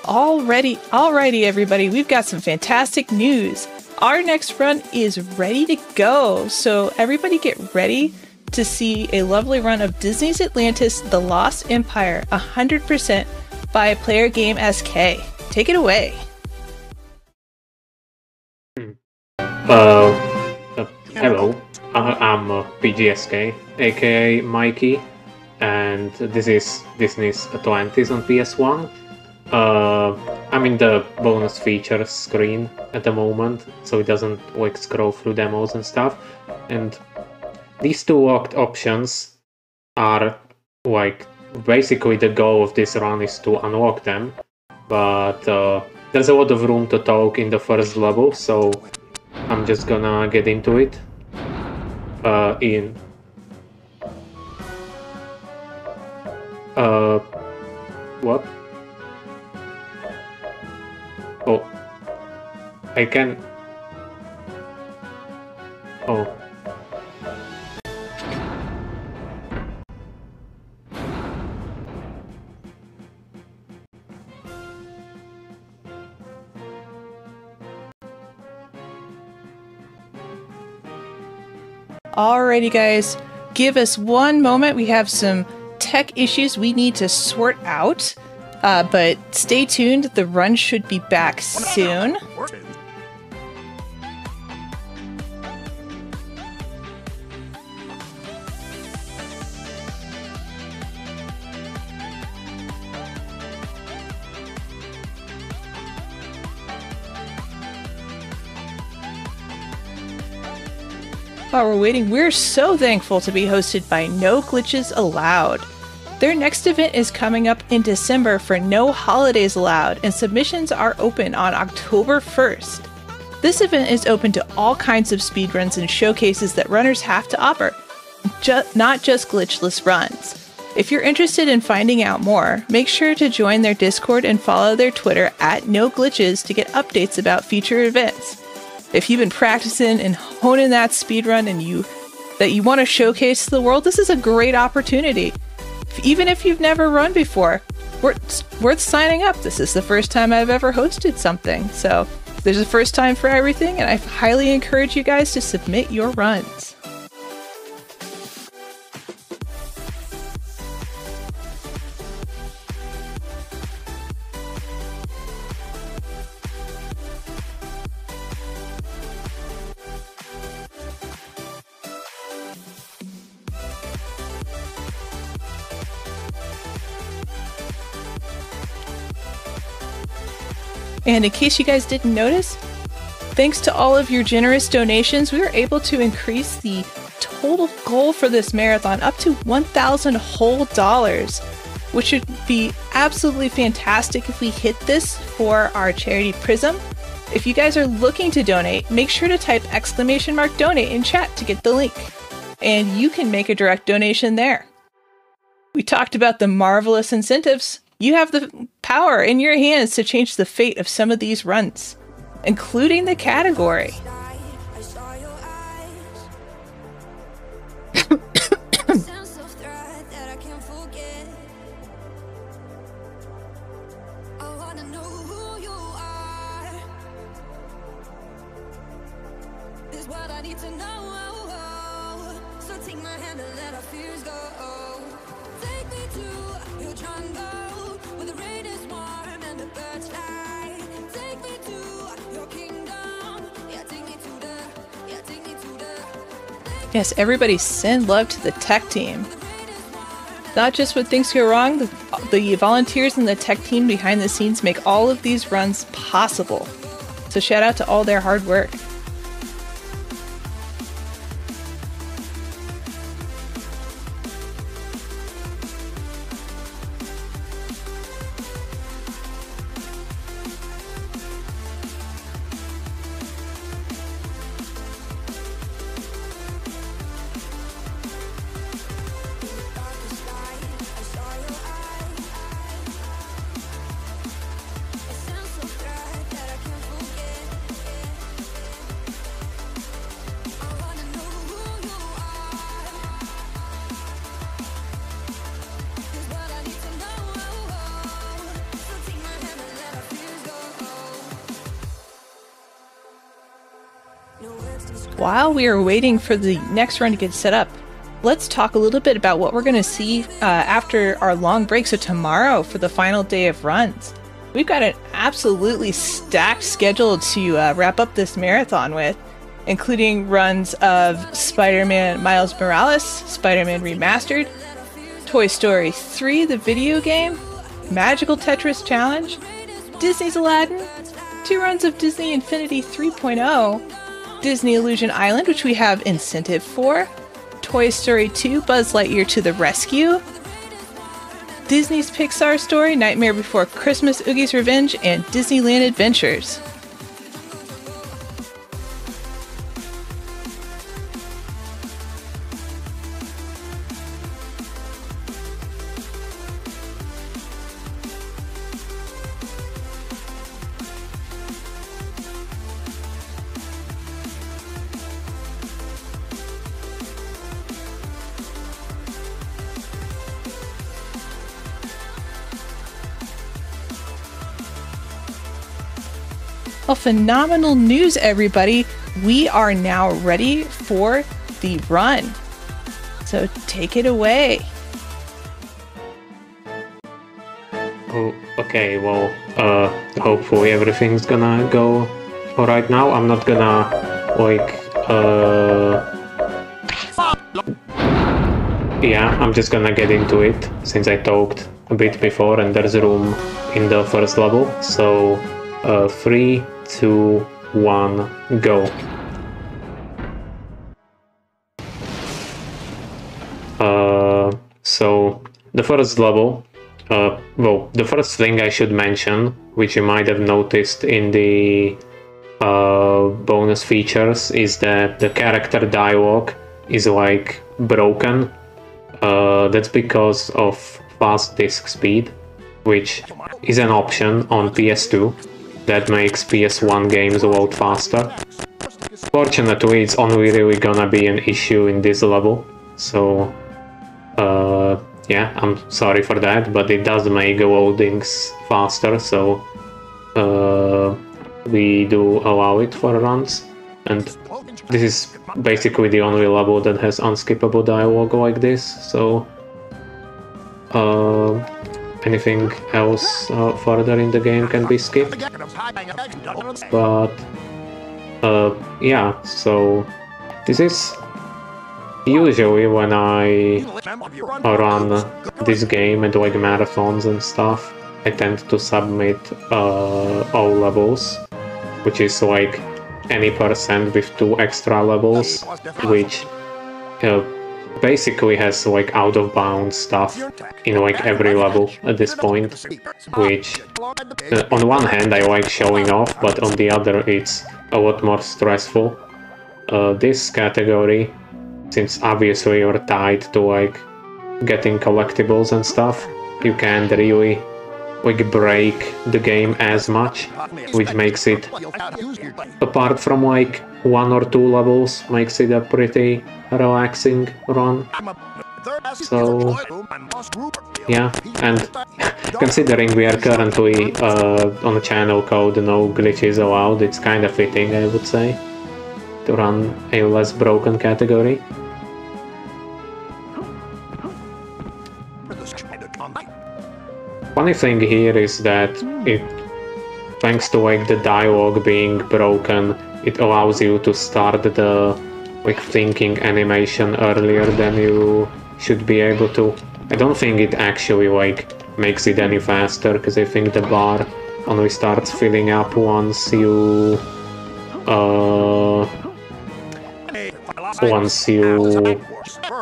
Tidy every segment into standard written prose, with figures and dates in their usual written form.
Alrighty, everybody, we've got some fantastic news. Our next run is ready to go, so everybody get ready to see a lovely run of Disney's Atlantis: The Lost Empire 100% by Player Game SK. Take it away. Hello, I'm PGSK, aka Mikey, and this is Disney's Atlantis on PS1. I'm in the bonus features screen at the moment, so it doesn't like scroll through demos and stuff. And these two locked options are like basically the goal of this run is to unlock them, but there's a lot of room to talk in the first level, so I'm just gonna get into it. What? Oh, I can. Oh. Alrighty, guys, give us one moment. We have some tech issues we need to sort out, but stay tuned. The run should be back soon. While we're waiting, we're so thankful to be hosted by No Glitches Allowed. Their next event is coming up in December for No Holidays Allowed, and submissions are open on October 1st. This event is open to all kinds of speedruns and showcases that runners have to offer, not just glitchless runs. If you're interested in finding out more, make sure to join their Discord and follow their Twitter @NoGlitches to get updates about future events. If you've been practicing and honing that speedrun and you want to showcase to the world, this is a great opportunity. Even if you've never run before, worth signing up. This is the first time I've ever hosted something. So there's a first time for everything, and I highly encourage you guys to submit your runs. And in case you guys didn't notice, thanks to all of your generous donations, we were able to increase the total goal for this marathon up to $1,000 whole dollars, which would be absolutely fantastic if we hit this for our charity Prism. If you guys are looking to donate, make sure to type !donate in chat to get the link, and you can make a direct donation there. We talked about the marvelous incentives. You have the power in your hands to change the fate of some of these runs, including the category. Yes, everybody send love to the tech team. Not just when things go wrong, the volunteers and the tech team behind the scenes make all of these runs possible. So shout out to all their hard work. While we are waiting for the next run to get set up, let's talk a little bit about what we're going to see after our long break. So tomorrow for the final day of runs, we've got an absolutely stacked schedule to wrap up this marathon with, including runs of Spider-Man Miles Morales, Spider-Man Remastered, Toy Story 3, the video game, Magical Tetris Challenge, Disney's Aladdin, 2 runs of Disney Infinity 3.0, Disney Illusion Island, which we have incentive for, Toy Story 2 Buzz Lightyear to the Rescue, Disney's Pixar Story Nightmare Before Christmas Oogie's Revenge, and Disneyland Adventures. Well, phenomenal news, everybody. We are now ready for the run. So take it away. Oh, okay, well, hopefully everything's gonna go alright now. I'm not gonna, yeah, I'm just gonna get into it, since I talked a bit before and there's room in the first level. So, 3, 2, 1, go. So the first level, well, the first thing I should mention, which you might have noticed in the bonus features, is that the character dialogue is like broken. That's because of fast disk speed, which is an option on PS2 that makes PS1 games load faster. Fortunately, it's only really gonna be an issue in this level, so yeah, I'm sorry for that, but it does make loadings faster, so we do allow it for runs. And this is basically the only level that has unskippable dialogue like this, so anything else further in the game can be skipped. But yeah, so this is usually when I run this game and like marathons and stuff, I tend to submit all levels, which is like any percent with 2 extra levels, which basically has like out of bounds stuff in like every level at this point, which on one hand I like showing off, but on the other it's a lot more stressful. This category, since obviously you're tied to like getting collectibles and stuff, you can't really like break the game as much, which makes it, apart from like 1 or 2 levels, makes it a pretty relaxing run. So yeah, and considering we are currently on a channel called No Glitches Allowed, it's kind of fitting, I would say, to run a less broken category. Funny thing here is that thanks to like the dialogue being broken, it allows you to start the like thinking animation earlier than you should be able to. I don't think it actually like makes it any faster, because I think the bar only starts filling up once you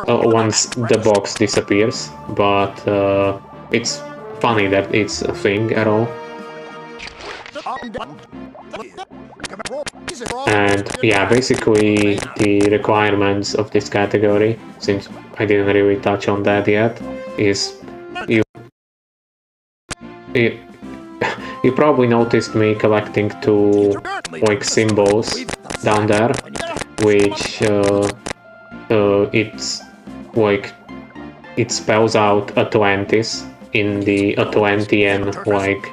once the box disappears, but it's funny that it's a thing at all. And yeah, basically the requirements of this category, since I didn't really touch on that yet, is you probably noticed me collecting 2 like symbols down there, which it's like it spells out Atlantis in the Atlantean like,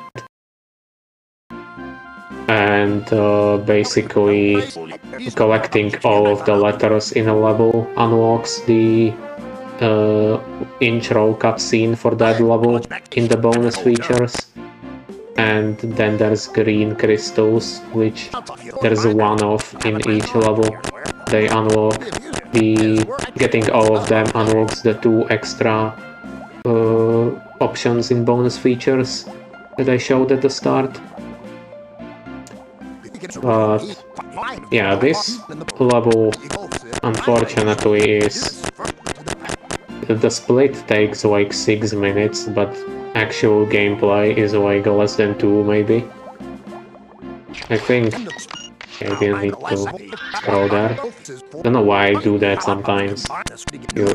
and basically collecting all of the letters in a level unlocks the intro cutscene for that level in the bonus features. And then there's green crystals, which there's one of in each level. They unlock getting all of them unlocks the 2 extra options in bonus features that I showed at the start. But yeah, this level unfortunately is the split takes like 6 minutes, but actual gameplay is like less than 2 maybe. I think I didn't need to scroll there. Don't know why I do that sometimes. You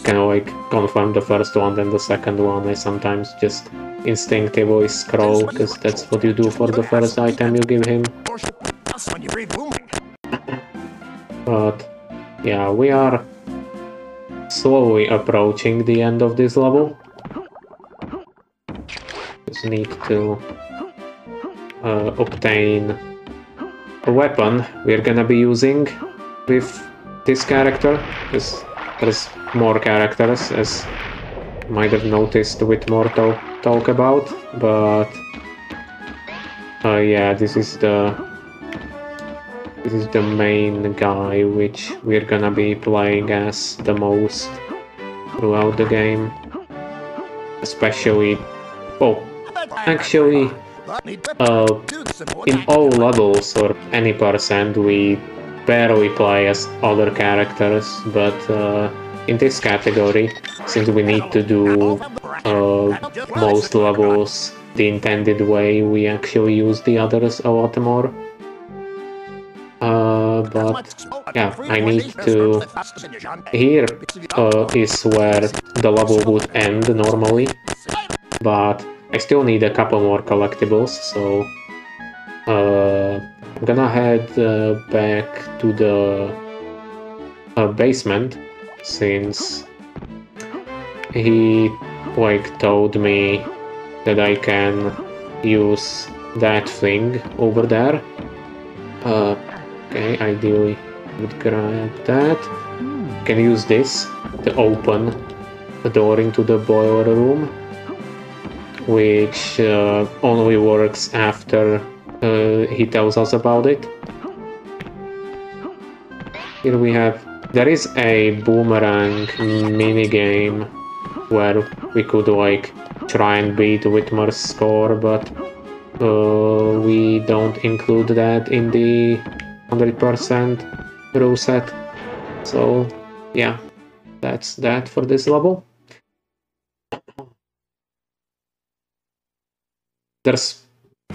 can like confirm the first one, then the second one. I sometimes just instinctively scroll, because that's what you do for the first item you give him. But yeah, we are slowly approaching the end of this level. Just need to obtain a weapon we're gonna be using with this character, because there's more characters, as you might have noticed with more talk about, but yeah, this is the main guy which we're gonna be playing as the most throughout the game. Especially, well, actually, in all levels or any percent we barely play as other characters, but in this category, since we need to do most levels the intended way, we actually use the others a lot more. But yeah, I need to... Here is where the level would end normally, but I still need a couple more collectibles, so I'm gonna head back to the basement, since he like told me that I can use that thing over there. Okay, ideally would grab that. Can use this to open the door into the boiler room, which only works after he tells us about it. Here we have... There is a boomerang minigame where we could like try and beat Whitmer's score, but we don't include that in the 100% rule set. So yeah, that's that for this level. There's...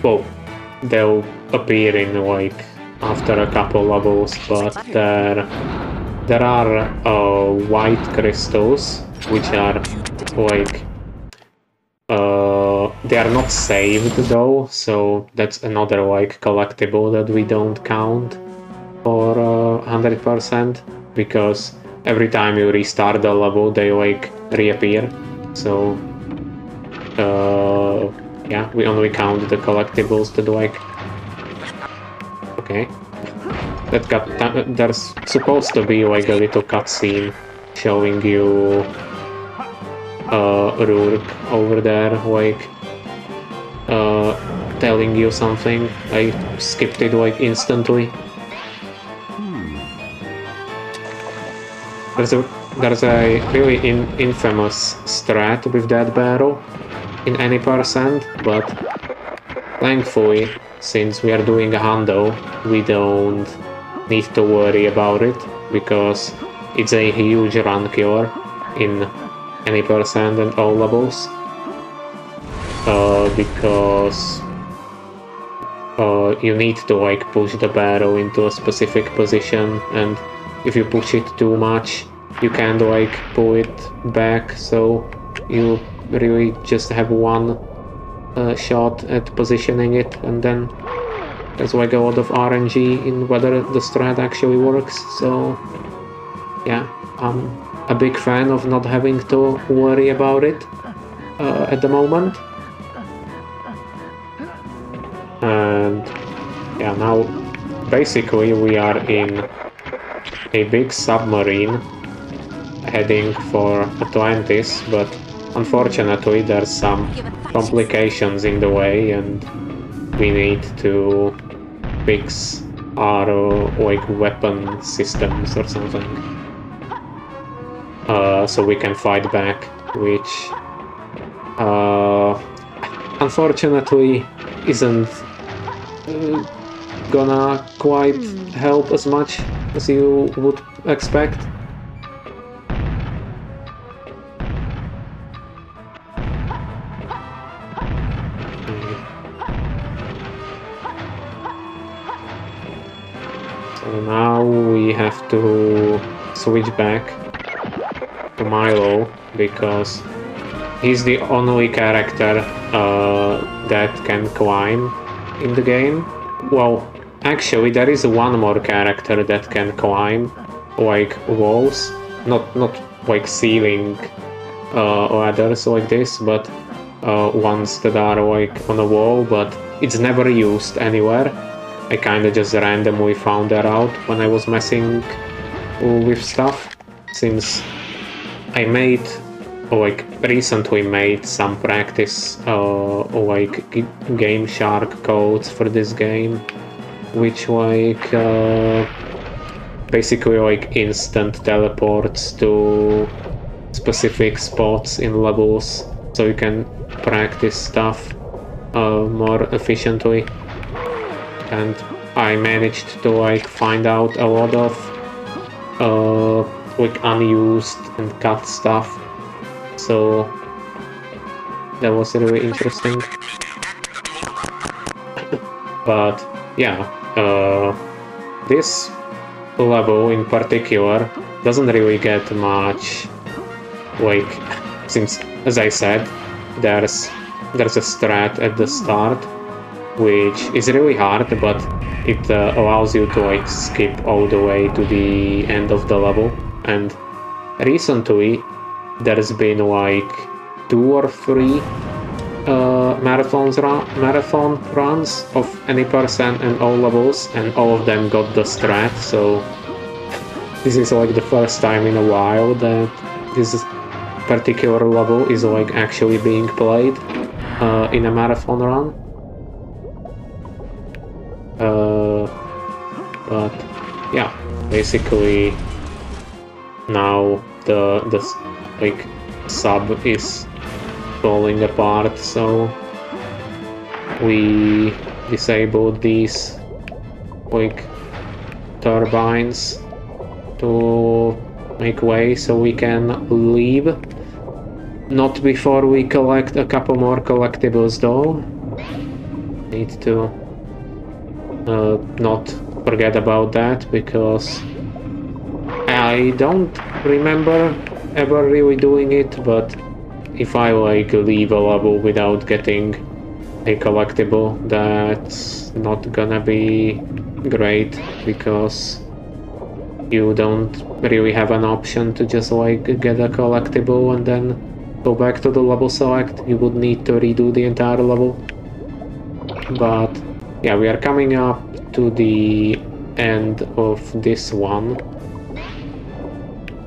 well, they'll appear in like after a couple levels, but there are white crystals which are like they are not saved though, so that's another like collectible that we don't count for 100%, because every time you restart the level they like reappear. So yeah, we only count the collectibles that like... Okay. There's supposed to be like a little cutscene showing you Rourke over there, like telling you something. I skipped it like instantly. There's a really infamous strat with that barrel in any percent, but thankfully, since we are doing a hundo, we don't need to worry about it, because it's a huge run killer in any percent and all levels. Because you need to like push the barrel into a specific position, and if you push it too much, you can't like pull it back, so you really just have one shot at positioning it, and then there's like a lot of RNG in whether the strat actually works. So yeah, I'm a big fan of not having to worry about it at the moment. And yeah, now basically we are in a big submarine heading for Atlantis, but unfortunately there's some complications in the way and we need to fix our like weapon systems or something so we can fight back, which unfortunately isn't gonna quite help as much as you would expect. So now we have to switch back to Milo because he's the only character that can climb in the game. Well, actually there is one more character that can climb like walls, not like ceiling ladders like this, but ones that are like on a wall, but it's never used anywhere. I kinda just randomly found that out when I was messing with stuff, since I made, like, recently made some practice, like, Game Shark codes for this game, which, like, basically, like, instant teleports to specific spots in levels, so you can practice stuff more efficiently. And I managed to, like, find out a lot of, like, unused and cut stuff. So that was really interesting. But yeah, this level in particular doesn't really get much, like, since, as I said, there's a strat at the start, which is really hard, but it allows you to, like, skip all the way to the end of the level. And recently there's been like 2 or 3 marathon runs of any person and all levels, and all of them got the strat, so this is like the first time in a while that this particular level is like actually being played in a marathon run. But yeah, basically now the like sub is falling apart, so we disabled these like turbines to make way so we can leave. Not before we collect a couple more collectibles though. Need to not forget about that, because I don't remember ever really doing it, but if I like leave a level without getting a collectible, that's not gonna be great, because you don't really have an option to just like get a collectible and then go back to the level select. You would need to redo the entire level. But yeah, we are coming up to the end of this one,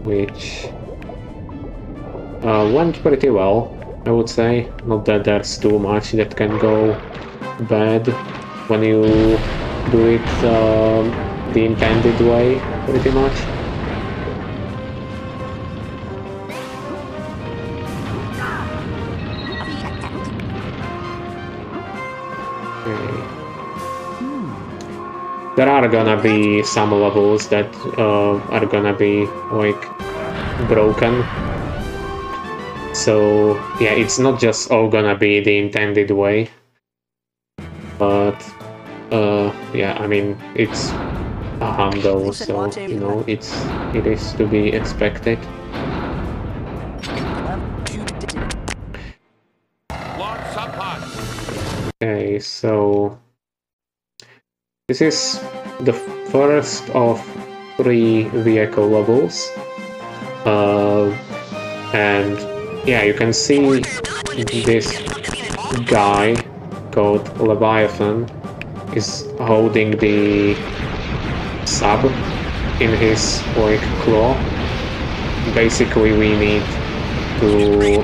which went pretty well, I would say. Not that there's too much that can go bad when you do it the intended way, pretty much. There are gonna be some levels that are gonna be like broken, so yeah, it's not just all gonna be the intended way, but yeah, I mean, it's a handle, so you know, it is to be expected. Okay, so this is the first of 3 vehicle levels, and yeah, you can see this guy called Leviathan is holding the sub in his like claw. Basically we need to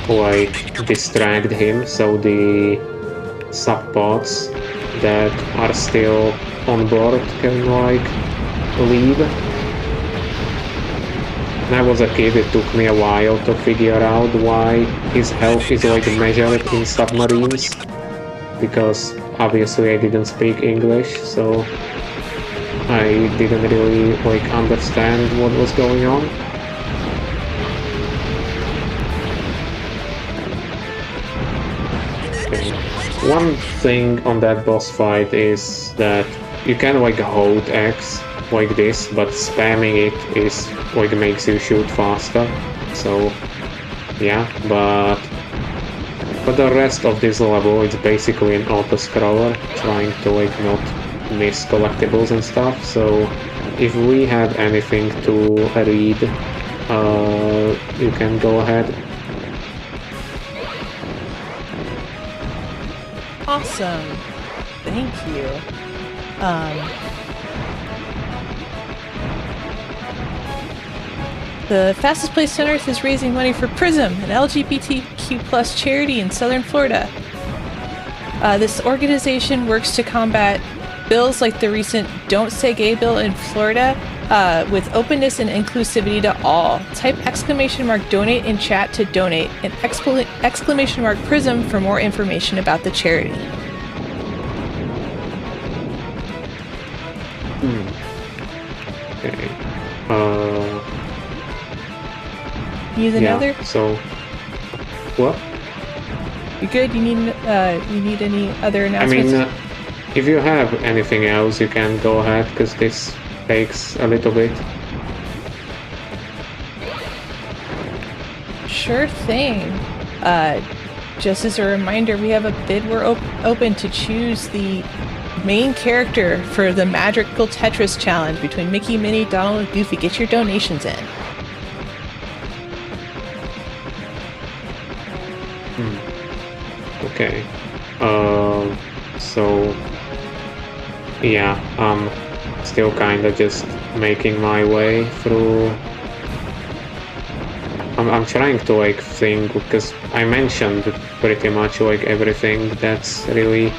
like distract him so the sub-pods that are still on board can like leave. When I was a kid, it took me a while to figure out why his health is like measured in submarines, because obviously I didn't speak English, so I didn't really like understand what was going on. Okay. One thing on that boss fight is that you can like hold X like this, but spamming it is like makes you shoot faster. So yeah, but for the rest of this level it's basically an auto-scroller trying to like not miss collectibles and stuff. So if we have anything to read, you can go ahead. Awesome. Thank you. The Fastest Place on Earth is raising money for PRISM, an LGBTQ+ charity in Southern Florida. This organization works to combat bills like the recent Don't Say Gay bill in Florida with openness and inclusivity to all. Type !donate in chat to donate and !PRISM for more information about the charity. Okay. Use another? Yeah, so what? You good? You need any other announcements? I mean, if you have anything else, you can go ahead, because this takes a little bit. Sure thing. Just as a reminder, we have a bid we're open to choose the main character for the Magical Tetris Challenge between Mickey, Minnie, Donald, and Goofy. Get your donations in. Okay. So yeah, I'm still kinda just making my way through. I'm trying to like think, because I mentioned pretty much like everything that really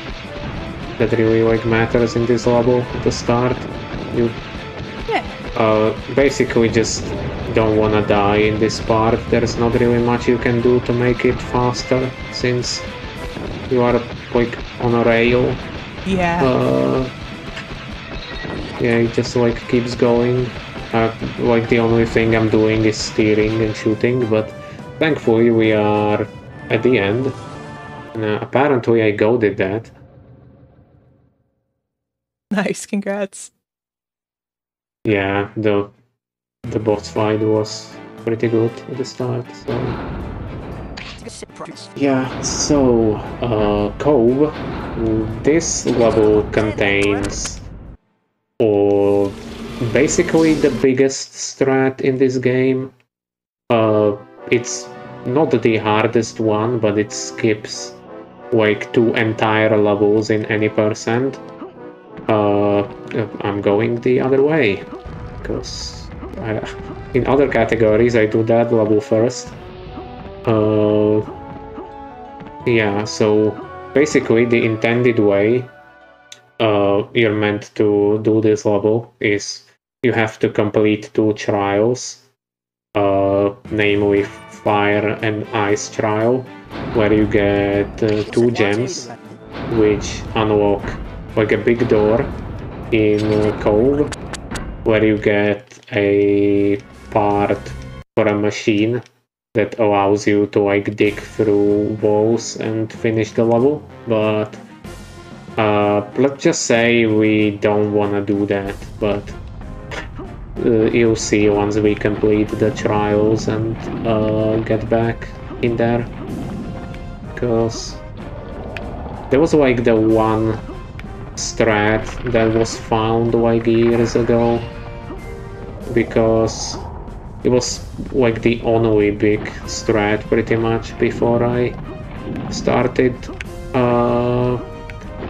like matters in this level at the start. You basically just don't wanna die in this part. There's not really much you can do to make it faster, since you are like on a rail. Yeah. Yeah, it just like keeps going. Like the only thing I'm doing is steering and shooting, but thankfully we are at the end. And apparently I did that. Nice, congrats. Yeah, the boss fight was pretty good at the start, so... Yeah, so, Cove, this level contains basically the biggest strat in this game. It's not the hardest one, but it skips like 2 entire levels in any percent. I'm going the other way, because in other categories I do that level first. Yeah, so basically the intended way you're meant to do this level is you have to complete 2 trials, namely Fire and Ice trial, where you get 2 gems which unlock like a big door in Cove, where you get a part for a machine that allows you to like dig through walls and finish the level. But let's just say we don't want to do that, but you'll see once we complete the trials and get back in there, because there was like the one strat that was found like years ago, because it was like the only big strat pretty much before I started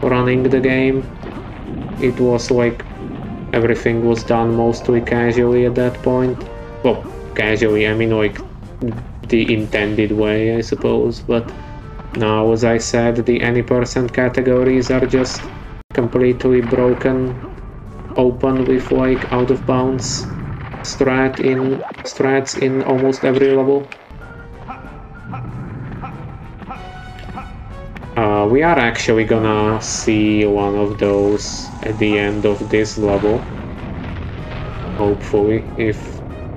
running the game, it was like everything was done mostly casually at that point. Well, casually, I mean like the intended way, I suppose, but now, as I said, the any percent categories are just completely broken open with like out of bounds strats in almost every level. We are actually gonna see one of those at the end of this level. Hopefully, if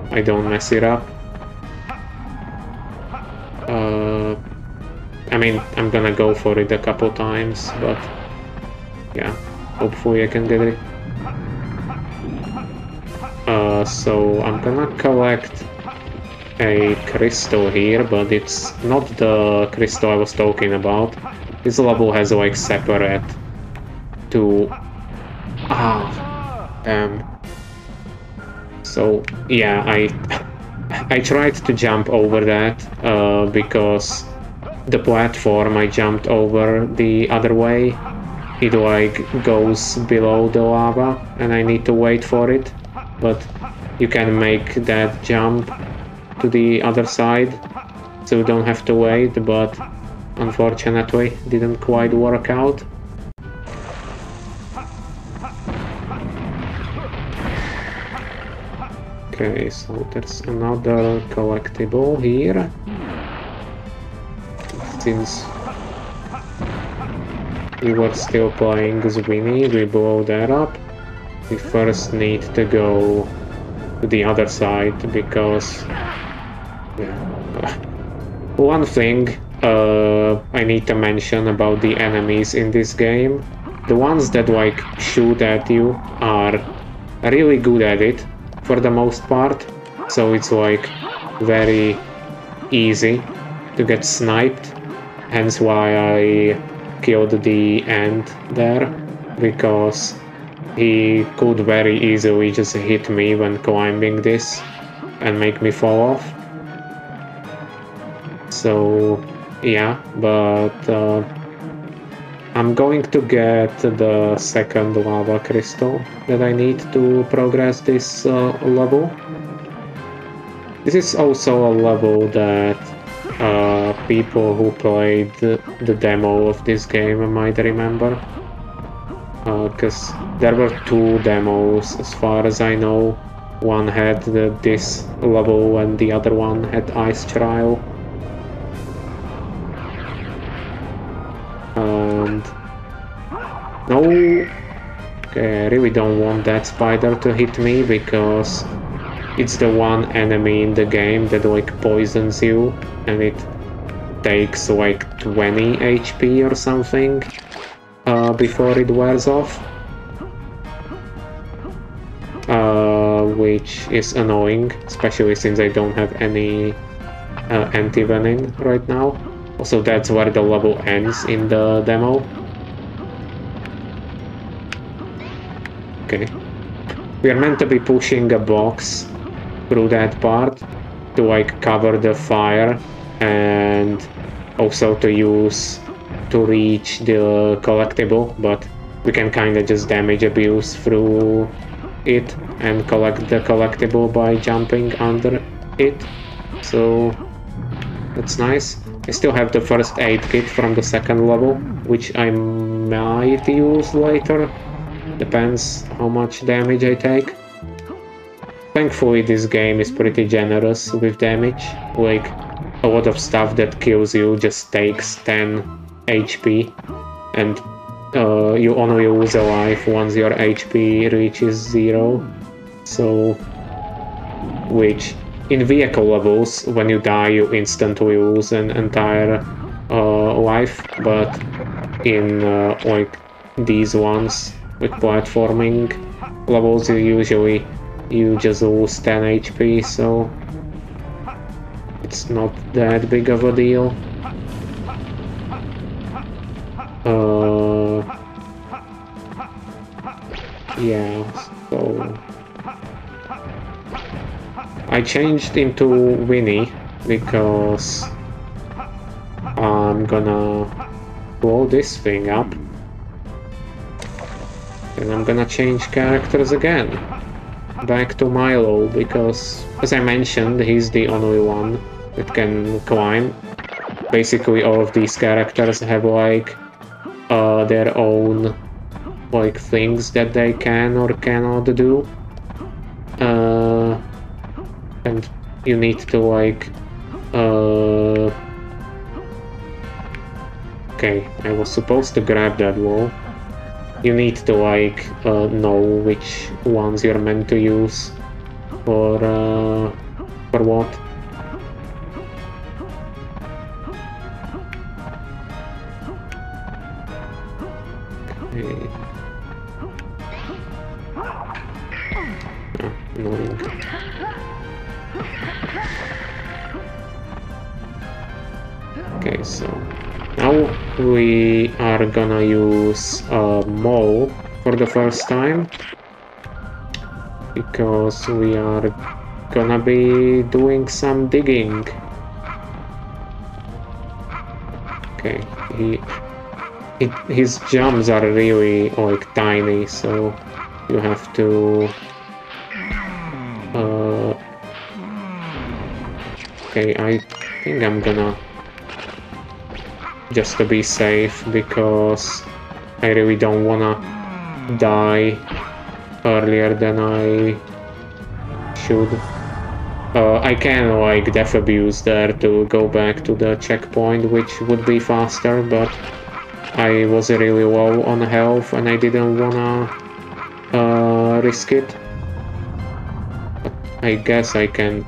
I don't mess it up. I mean, I'm gonna go for it a couple times, but yeah, hopefully I can get it. So I'm gonna collect a crystal here, but it's not the crystal I was talking about. This level has like separate two... So yeah, I tried to jump over that because the platform I jumped over the other way, it like goes below the lava and I need to wait for it, but you can make that jump to the other side so you don't have to wait, but unfortunately didn't quite work out. Okay, so there's another collectible here. Since we were still playing Zwinny, we blow that up. We first need to go to the other side because... One thing I need to mention about the enemies in this game. The ones that like shoot at you are really good at it for the most part. So it's like very easy to get sniped. Hence why I killed the ant there, because he could very easily just hit me when climbing this and make me fall off. So yeah, but I'm going to get the second lava crystal that I need to progress this level. This is also a level that people who played the demo of this game might remember, because there were two demos as far as I know. One had this level and the other one had Ice Trial. And no, okay, I really don't want that spider to hit me because it's the one enemy in the game that like poisons you and it takes like 20 HP or something before it wears off, which is annoying, especially since I don't have any anti-venin right now. Also, that's where the level ends in the demo. Okay, we are meant to be pushing a box through that part to like cover the fire and also to use to reach the collectible, but we can kind of just damage abuse through it and collect the collectible by jumping under it, so that's nice. I still have the first aid kit from the second level, which I might use later, depends how much damage I take. Thankfully this game is pretty generous with damage, like a lot of stuff that kills you just takes 10 HP and you only lose a life once your HP reaches 0, so which in vehicle levels when you die you instantly lose an entire life, but in like these ones with platforming levels you just lose 10 HP, so it's not that big of a deal. Yeah, so I changed into Winnie because I'm gonna blow this thing up And I'm gonna change characters again. Back to Milo, because, as I mentioned, he's the only one that can climb. Basically, all of these characters have, like, their own, like, things that they can or cannot do. And you need to, like, okay, I was supposed to grab that wall. You need to, like, know which ones you're meant to use for what. Okay. Ah, annoying. Okay, so now we are gonna use a mole for the first time, because we are gonna be doing some digging. Okay, his jumps are really, like, tiny, so you have to okay, I think I'm gonna, just to be safe, because I really don't wanna die earlier than I should. I can, like, death abuse there to go back to the checkpoint, which would be faster, but I was really low on health and I didn't wanna risk it. But I guess I can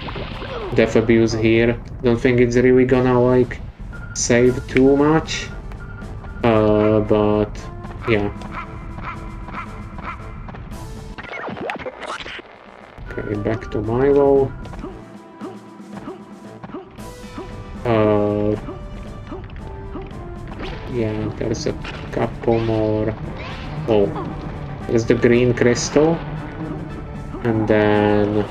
death abuse here. Don't think it's really gonna, like, save too much, but yeah. Okay, back to Milo. Yeah, there's a couple more. Oh, there's the green crystal, and then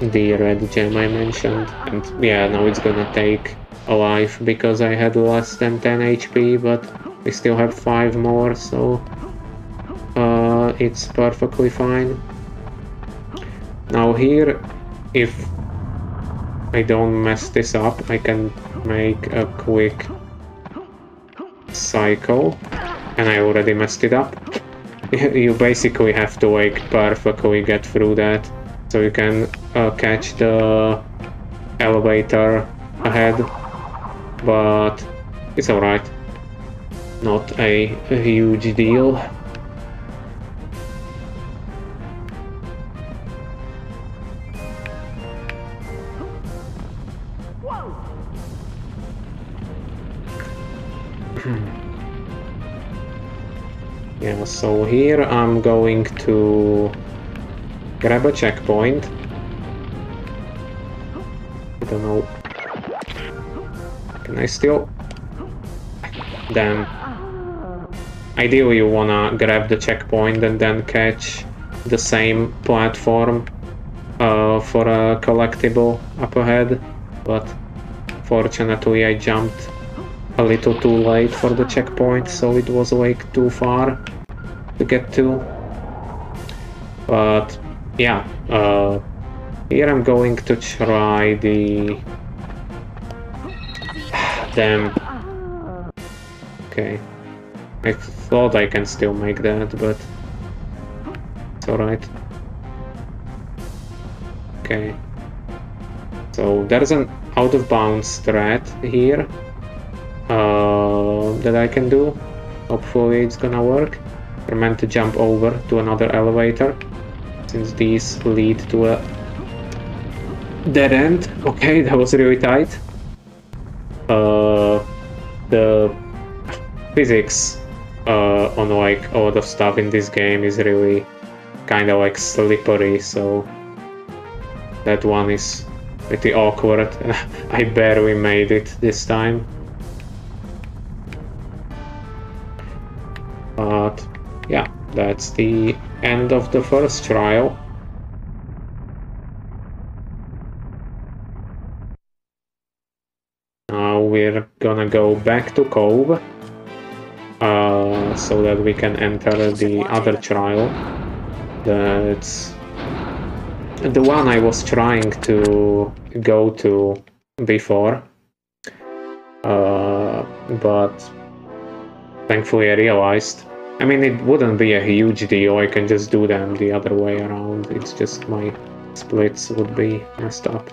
the red gem I mentioned, and yeah, now it's gonna take a life because I had less than 10 HP, but we still have 5 more, so it's perfectly fine. Now here, if I don't mess this up, I can make a quick cycle, and I already messed it up. You basically have to, like, perfectly get through that, so you can catch the elevator ahead, but it's alright. Not a huge deal. Yeah, so here I'm going to grab a checkpoint. I don't know. Can I still? Damn. Ideally you wanna grab the checkpoint and then catch the same platform for a collectible up ahead, but fortunately I jumped a little too late for the checkpoint, so it was, like, too far to get to. But yeah, here I'm going to try the... Damn. Okay. I thought I can still make that, but it's alright. Okay. So there's an out of bounds threat here that I can do. Hopefully it's gonna work. We're meant to jump over to another elevator, since these lead to a dead end. Okay, that was really tight. The physics on, like, a lot of stuff in this game is really kind of, like, slippery, so that one is pretty awkward. I barely made it this time. But yeah, that's the end of the first trial. Now we're gonna go back to Cove. so that we can enter the other trial. That's the one I was trying to go to before, but thankfully I realized, I mean, it wouldn't be a huge deal, I can just do them the other way around, it's just my splits would be messed up.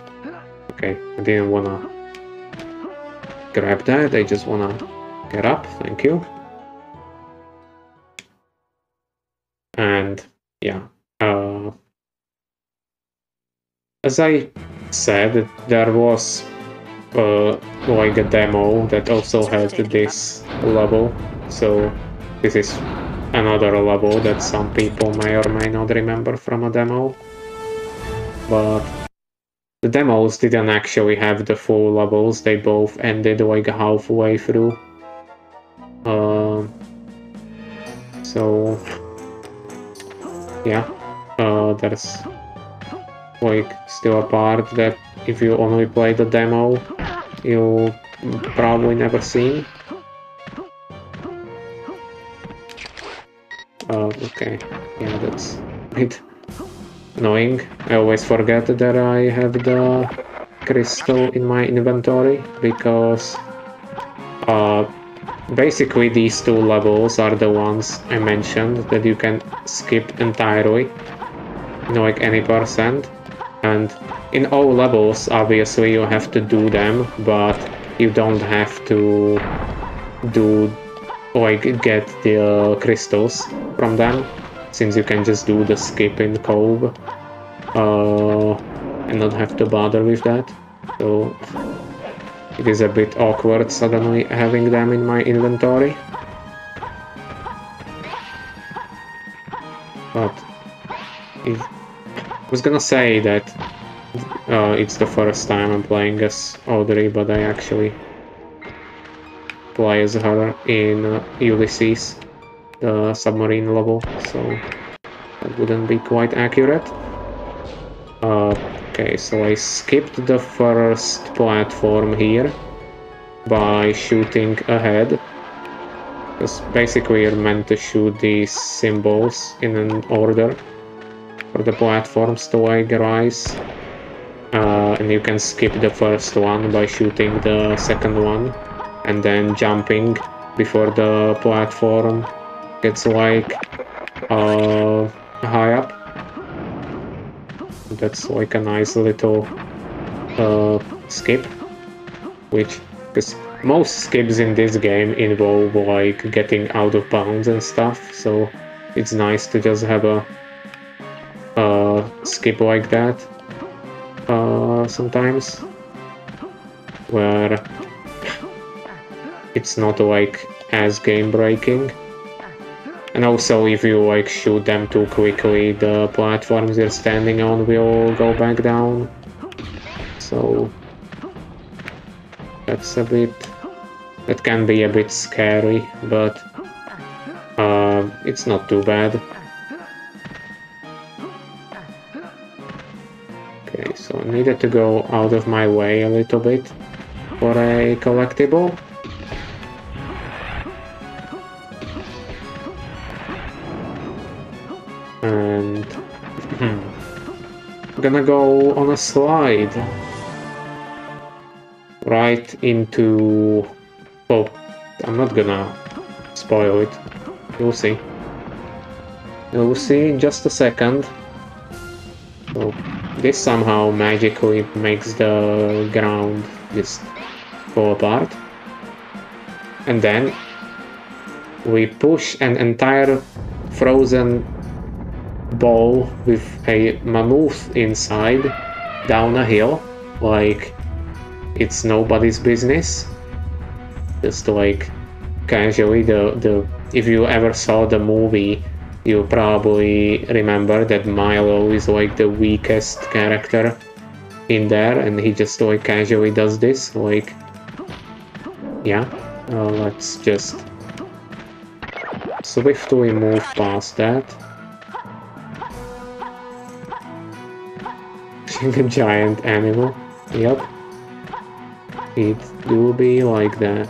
Okay, I didn't wanna grab that, I just wanna get up, thank you. And yeah, as I said, there was like a demo that also had this level, so this is another level that some people may or may not remember from a demo, but the demos didn't actually have the full levels, they both ended like halfway through. So yeah, there's like still a part that if you only play the demo, you'll probably never seen. Okay, yeah, that's a bit annoying. I always forget that I have the crystal in my inventory, because basically these two levels are the ones I mentioned that you can skip entirely, you know, like any percent. And in all levels, obviously, you have to do them, but you don't have to do, like, get the crystals from them, since you can just do the skip in Cove and not have to bother with that. So it is a bit awkward suddenly having them in my inventory. But I was gonna say that it's the first time I'm playing as Audrey, but I actually play as her in Ulysses, the submarine level, so that wouldn't be quite accurate. Okay, so I skipped the first platform here by shooting ahead, because basically you're meant to shoot these symbols in an order for the platforms to like rise, and you can skip the first one by shooting the second one and then jumping before the platform gets like high up. That's like a nice little skip, which, because most skips in this game involve like getting out of bounds and stuff, so it's nice to just have a skip like that sometimes, where it's not like as game breaking. And also, if you like shoot them too quickly, the platforms you're standing on will go back down, so that's a bit, that can be a bit scary, but it's not too bad. Okay, so I needed to go out of my way a little bit for a collectible. And I'm gonna go on a slide right into... Oh, I'm not gonna spoil it. You'll see. You'll see in just a second. So this somehow magically makes the ground just fall apart. And then we push an entire frozen ball with a mammoth inside down a hill like it's nobody's business, just like casually. The if you ever saw the movie, you probably remember that Milo is like the weakest character in there, and he just like casually does this, like, yeah. Let's just swiftly move past that. A giant animal. Yep. It do be like that.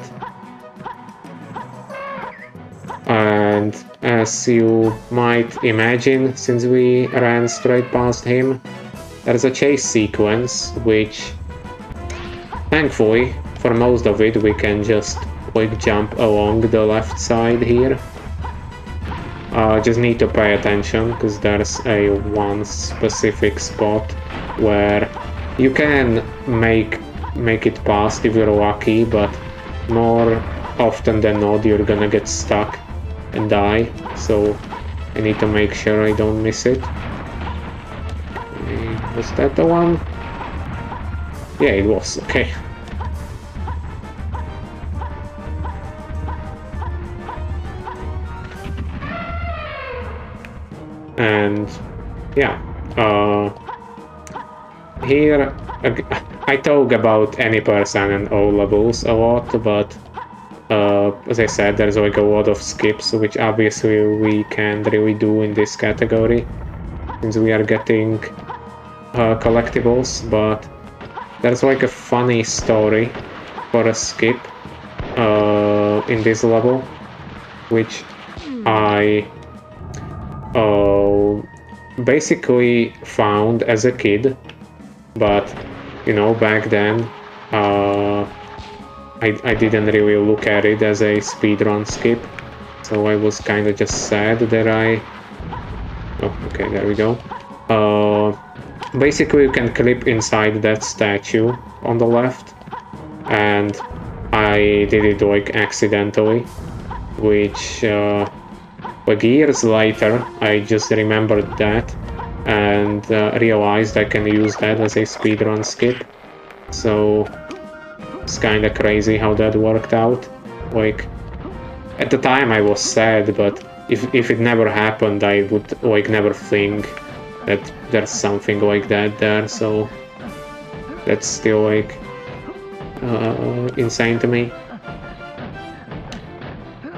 And as you might imagine, since we ran straight past him, there's a chase sequence, which thankfully, for most of it, we can just like jump along the left side here. Just need to pay attention, because there's a one specific spot where you can make it past if you're lucky, but more often than not you're gonna get stuck and die, so I need to make sure I don't miss it. Was that the one? Yeah, it was. Okay. And yeah, here I talk about any person and all levels a lot, but as I said, there's like a lot of skips, which obviously we can't really do in this category since we are getting collectibles, but there's like a funny story for a skip in this level, which I basically found as a kid, but you know, back then I didn't really look at it as a speedrun skip, so I was kind of just sad that oh, okay, there we go. Basically you can clip inside that statue on the left, and I did it like accidentally, which like years later I just remembered that and realized I can use that as a speedrun skip. So it's kind of crazy how that worked out. Like at the time I was sad, but if it never happened I would like never think that there's something like that there, so that's still like insane to me.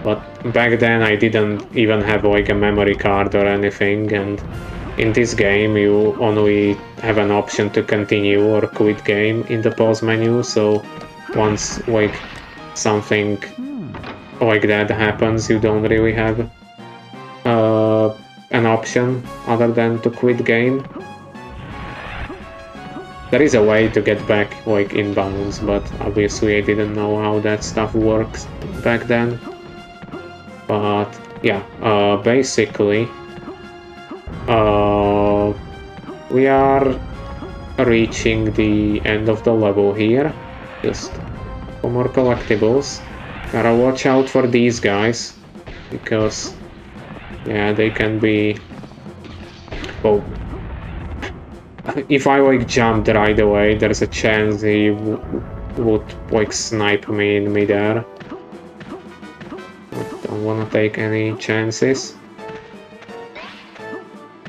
But back then I didn't even have like a memory card or anything, and in this game you only have an option to continue or quit game in the pause menu, so once like something like that happens you don't really have an option other than to quit game. There is a way to get back like inbounds, but obviously I didn't know how that stuff works back then. But yeah, basically we are reaching the end of the level here. Just for more collectibles. Gotta watch out for these guys, because yeah, they can be... Oh, if I like jumped right away, there's a chance he would like snipe me in midair. Don't want to take any chances.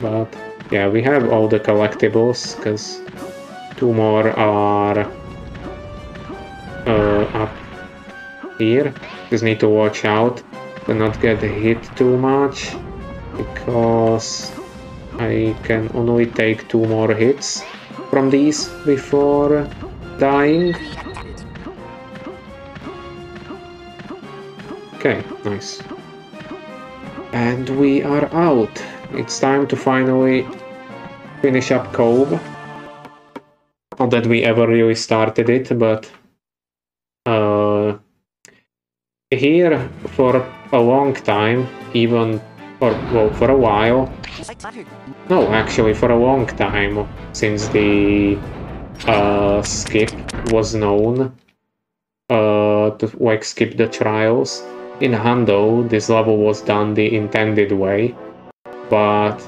But yeah, we have all the collectibles, because 2 more are up here. Just need to watch out to not get hit too much, because I can only take 2 more hits from these before dying. Okay, nice. And we are out. It's time to finally finish up Cove. Not that we ever really started it, but here for a long time, even, or well, for a while. No, actually for a long time, since the skip was known to like skip the trials. In Hundo, this level was done the intended way, but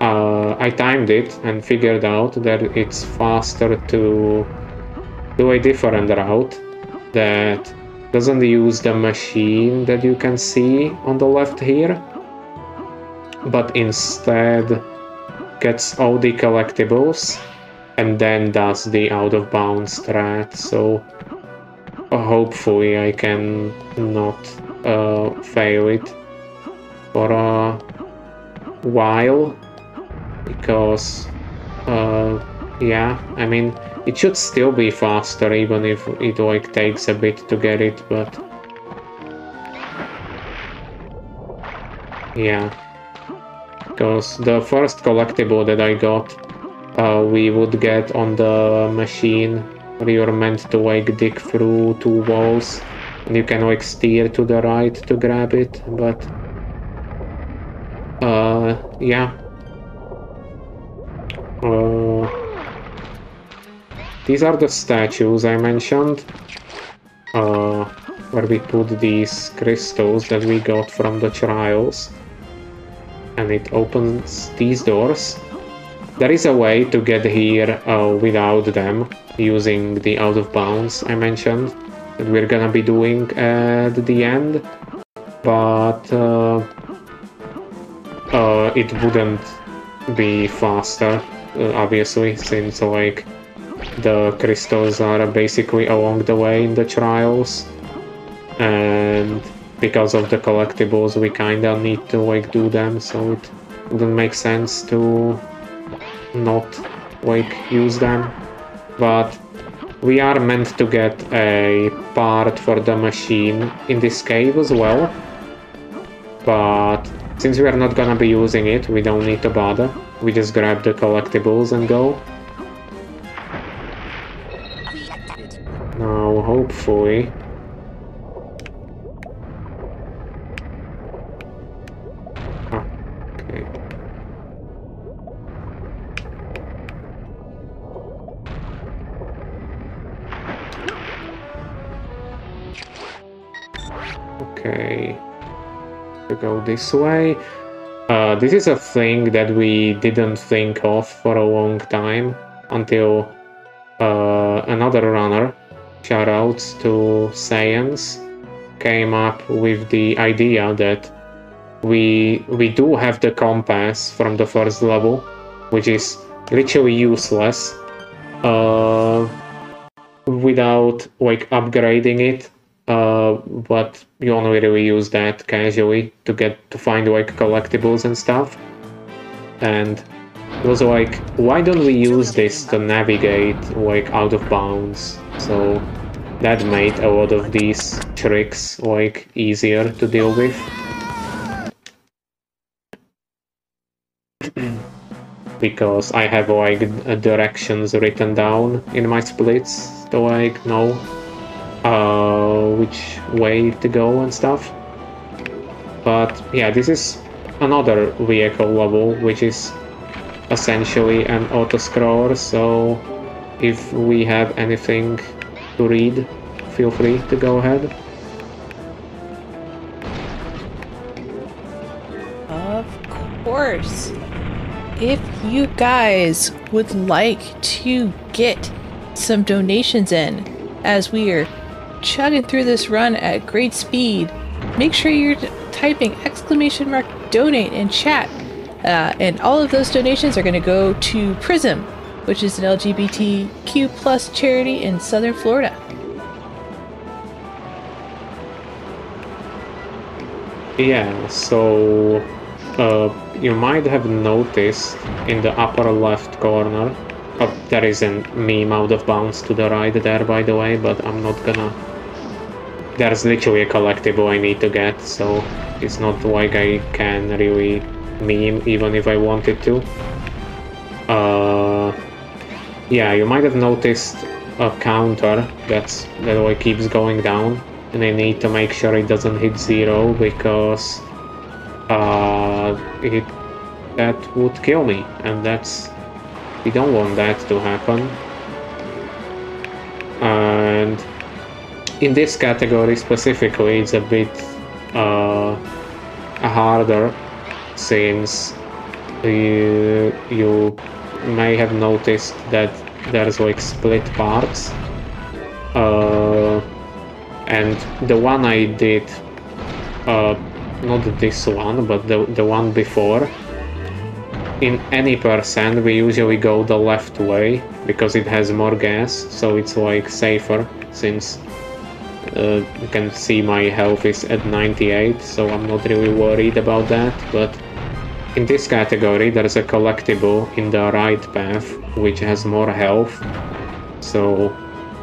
I timed it and figured out that it's faster to do a different route that doesn't use the machine that you can see on the left here, but instead gets all the collectibles and then does the out of bounds strat. So hopefully I can not fail it for a while, because yeah, I mean, it should still be faster even if it like takes a bit to get it, but Yeah. Because the first collectible that I got, we would get on the machine where you're meant to like dig through 2 walls and you can like steer to the right to grab it, but yeah. These are the statues I mentioned, where we put these crystals that we got from the trials, and it opens these doors. There is a way to get here without them, using the out of bounds I mentioned, that we're gonna be doing at the end, but it wouldn't be faster, obviously, since like the crystals are basically along the way in the trials, and because of the collectibles we kinda need to like do them, so it wouldn't make sense to not like use them. But we are meant to get a part for the machine in this cave as well, but since we are not gonna be using it, we don't need to bother. We just grab the collectibles and go. Now hopefully okay. Okay, to go this way. This is a thing that we didn't think of for a long time until another runner, shoutouts to Science, came up with the idea that we do have the compass from the first level, which is literally useless without like upgrading it. But you only really use that casually to find like collectibles and stuff. And it was like, why don't we use this to navigate like out of bounds? So that made a lot of these tricks like easier to deal with. Because I have like directions written down in my splits to like know which way to go and stuff. But yeah, this is another vehicle level, which is essentially an auto-scroller, so if we have anything to read, feel free to go ahead. Of course. If you guys would like to get some donations in, as we are chugging through this run at great speed, make sure you're typing !donate in chat. And all of those donations are going to go to Prism, which is an LGBTQ plus charity in Southern Florida. Yeah, so you might have noticed in the upper left corner, there is a meme out of bounds to the right there, by the way, but I'm not gonna... There's literally a collectible I need to get, so it's not like I can really meme even if I wanted to. Yeah, you might have noticed a counter that like keeps going down, and I need to make sure it doesn't hit 0 because that would kill me, and we don't want that to happen. And in this category specifically, it's a bit harder, since you may have noticed that there's like split parts, and the one I did, not this one, but the one before, in any percent we usually go the left way because it has more gas, so it's like safer, since you can see my health is at 98, so I'm not really worried about that. But in this category there's a collectible in the right path which has more health, so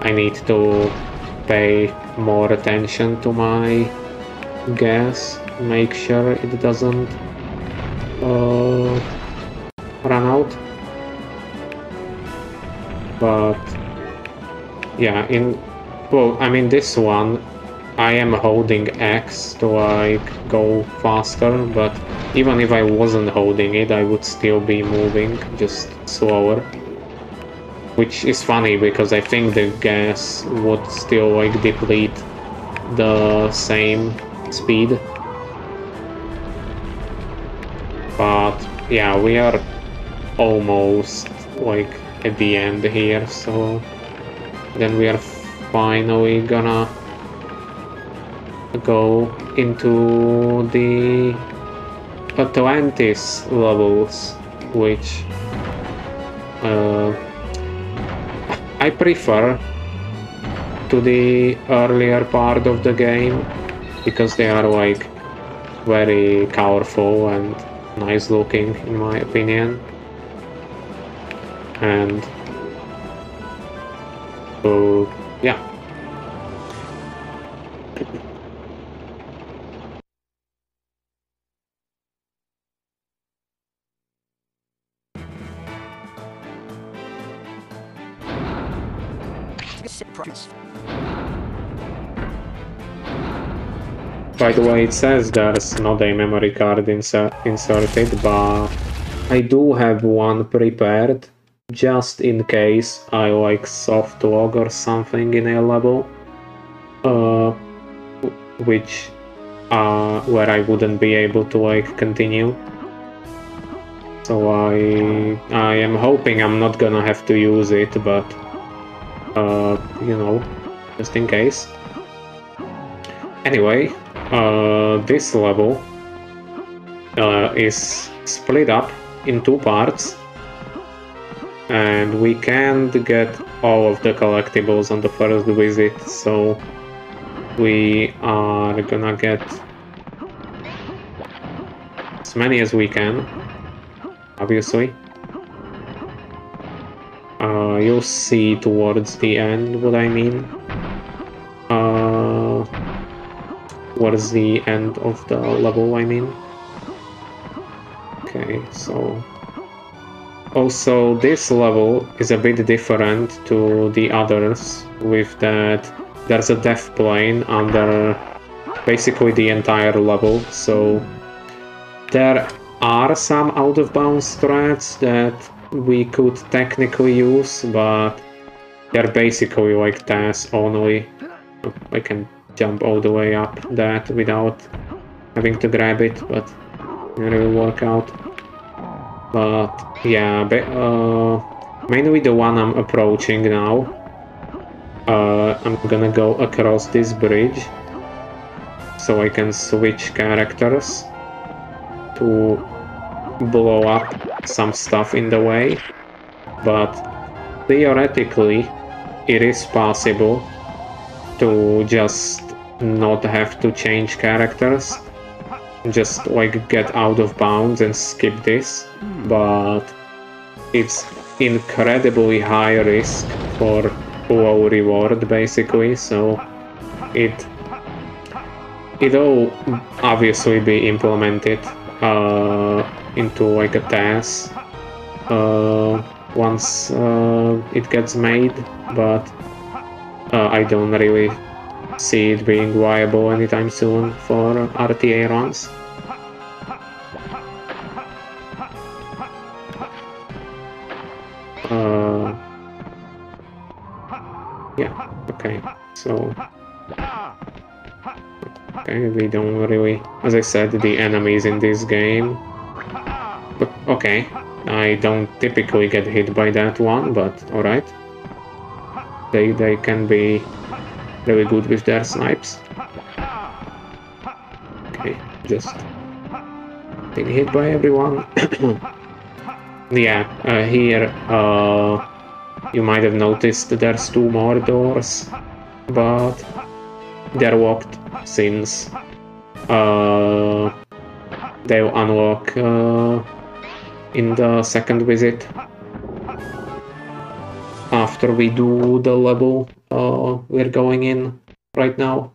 I need to pay more attention to my gas make sure it doesn't run out. But yeah, I mean this one I am holding X to like go faster, but even if I wasn't holding it, I would still be moving, just slower. Which is funny because I think the gas would still like deplete the same speed. But yeah, we are almost like at the end here, so then we are finally gonna go into the Atlantis levels, which I prefer to the earlier part of the game because they are like very colorful and nice looking in my opinion. And so yeah. By the way, it says there's not a memory card inserted, but I do have one prepared, just in case I like soft log or something in a level, which where I wouldn't be able to like continue. So I am hoping I'm not gonna have to use it, but you know, just in case. Anyway, this level is split up in 2 parts, and we can't get all of the collectibles on the first visit, so we are gonna get as many as we can, obviously. You'll see towards the end what I mean. Towards the end of the level, I mean. Okay, so also this level is a bit different to the others, with that there's a death plane under basically the entire level, so there are some out of bounds threats that we could technically use, but they're basically like tasks only. I can jump all the way up that without having to grab it, but it will work out. But yeah, mainly the one I'm approaching now. I'm gonna go across this bridge so I can switch characters to blow up some stuff in the way, but theoretically it is possible to just not have to change characters, just like get out of bounds and skip this, but it's incredibly high risk for low reward basically, so it'll obviously be implemented into like a task once it gets made, but I don't really see it being viable anytime soon for RTA runs. Yeah, okay, so okay, we don't really, as I said, the enemies in this game, but okay, I don't typically get hit by that one, but alright. They can be really good with their snipes. Okay, just getting hit by everyone. Yeah, here you might have noticed there's 2 more doors, but they're locked since they'll unlock in the second visit after we do the level we're going in right now.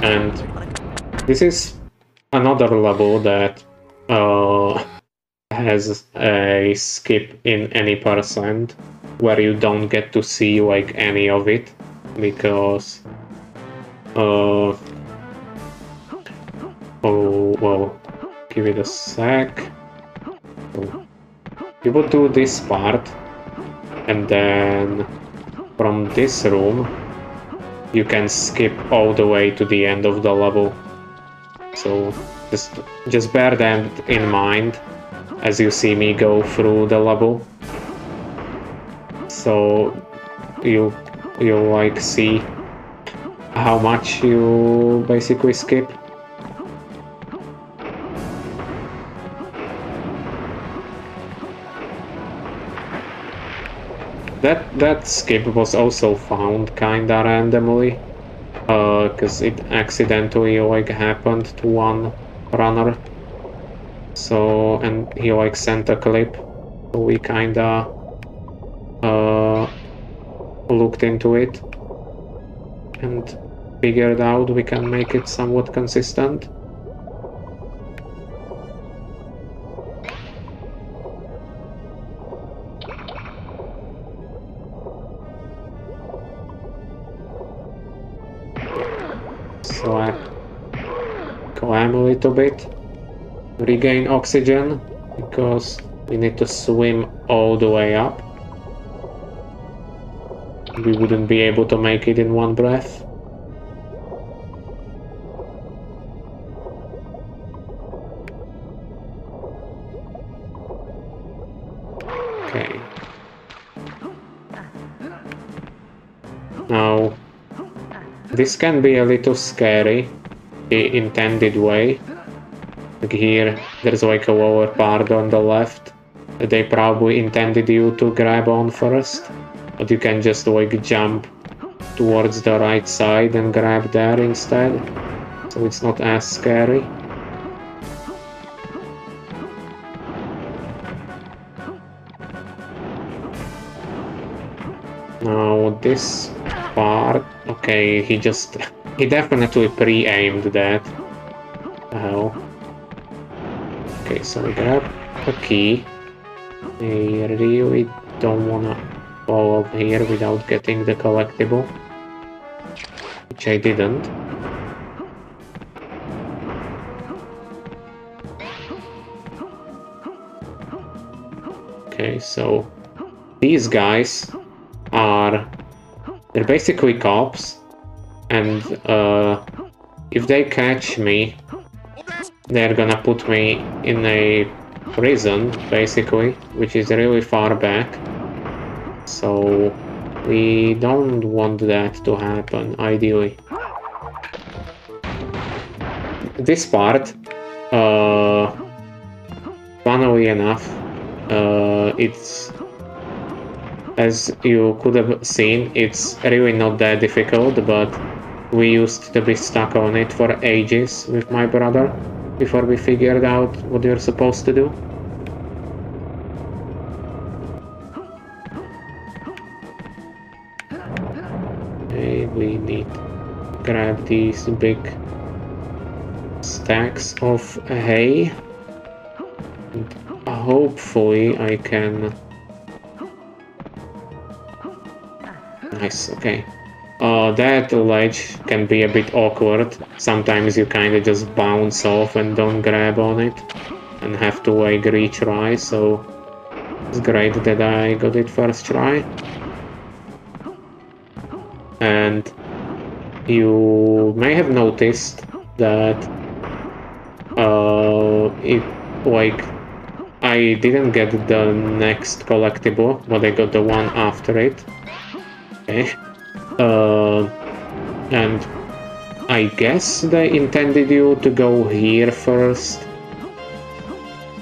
And this is another level that has a skip in any percent where you don't get to see like any of it because oh well, give it a sec. So, you would do this part and then from this room you can skip all the way to the end of the level. So just bear that in mind as you see me go through the level. So you'll like see how much you basically skip. That skip was also found kinda randomly, because it accidentally like happened to one runner. So, and he like sent a clip, so we kinda looked into it and figured out we can make it somewhat consistent. So I climb a little bit, regain oxygen, because we need to swim all the way up. We wouldn't be able to make it in one breath. Okay. Now, this can be a little scary, the intended way. Like here, there's like a lower part on the left that they probably intended you to grab on first. But you can just like jump towards the right side and grab there instead. So it's not as scary. Now this part, okay, he definitely pre-aimed that. The hell. Okay, so we grab a key. I really don't wanna fall up here without getting the collectible, which I didn't. Okay, so these guys they're basically cops, and if they catch me, they're gonna put me in a prison, basically, which is really far back. So we don't want that to happen, ideally. This part, funnily enough, it's, as you could have seen, it's really not that difficult, but we used to be stuck on it for ages with my brother before we figured out what you're supposed to do. Okay, we need to grab these big stacks of hay. And hopefully I can... Nice, okay. That ledge can be a bit awkward. Sometimes you kind of just bounce off and don't grab on it and have to like retry, so it's great that I got it first try. And you may have noticed that I didn't get the next collectible, but I got the one after it. Okay. And I guess they intended you to go here first,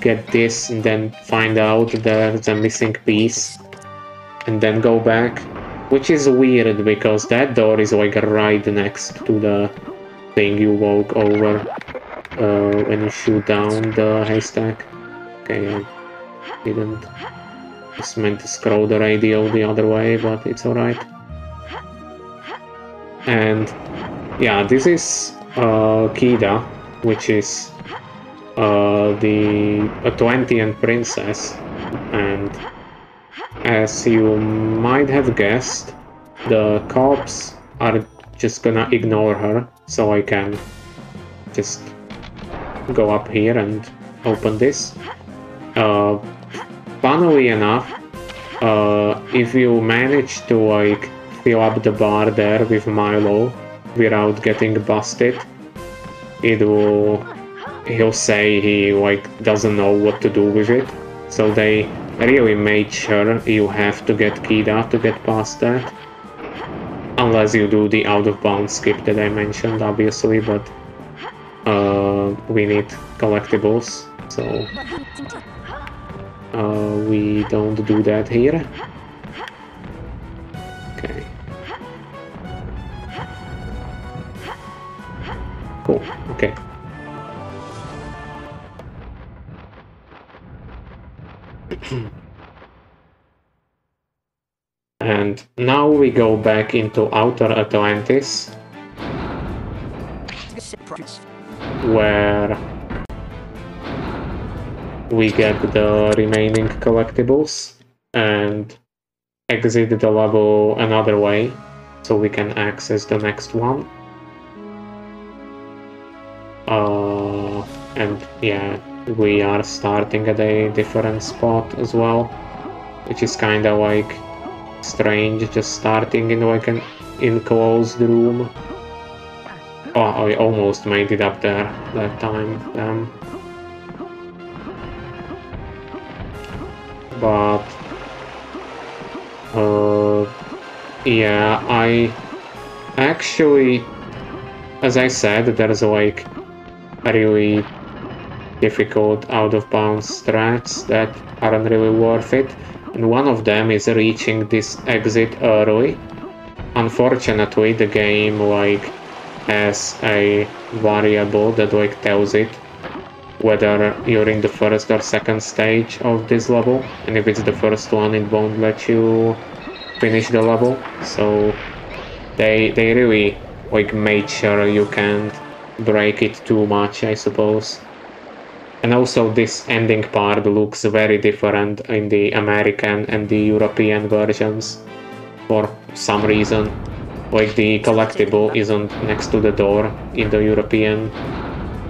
get this, and then find out there's a missing piece, and then go back. Which is weird, because that door is like right next to the thing you walk over when you shoot down the haystack. Okay, I didn't Just meant to scroll the radio the other way, but it's alright. And yeah, this is Kida, which is the Atlantean princess, and as you might have guessed, the cops are just gonna ignore her, so I can just go up here and open this. Funnily enough, if you manage to like fill up the bar there with Milo without getting busted, he'll say he like doesn't know what to do with it. So they really made sure you have to get Kida to get past that. Unless you do the out of bounds skip that I mentioned, obviously, but we need collectibles, so we don't do that here. Okay. Cool, okay. And now we go back into Outer Atlantis, where we get the remaining collectibles and exit the level another way, so we can access the next one. And yeah, we are starting at a different spot as well, which is kinda like strange, just starting in like an enclosed room. Oh, I almost made it up there that time. But yeah, I actually, as I said, there's like a really difficult out of bounds strats that aren't really worth it, and one of them is reaching this exit early. Unfortunately, the game like has a variable that like tells it whether you're in the first or second stage of this level, and if it's the first one, it won't let you finish the level. So they really like made sure you can't break it too much, I suppose. And also this ending part looks very different in the American and the European versions for some reason. Like the collectible isn't next to the door in the European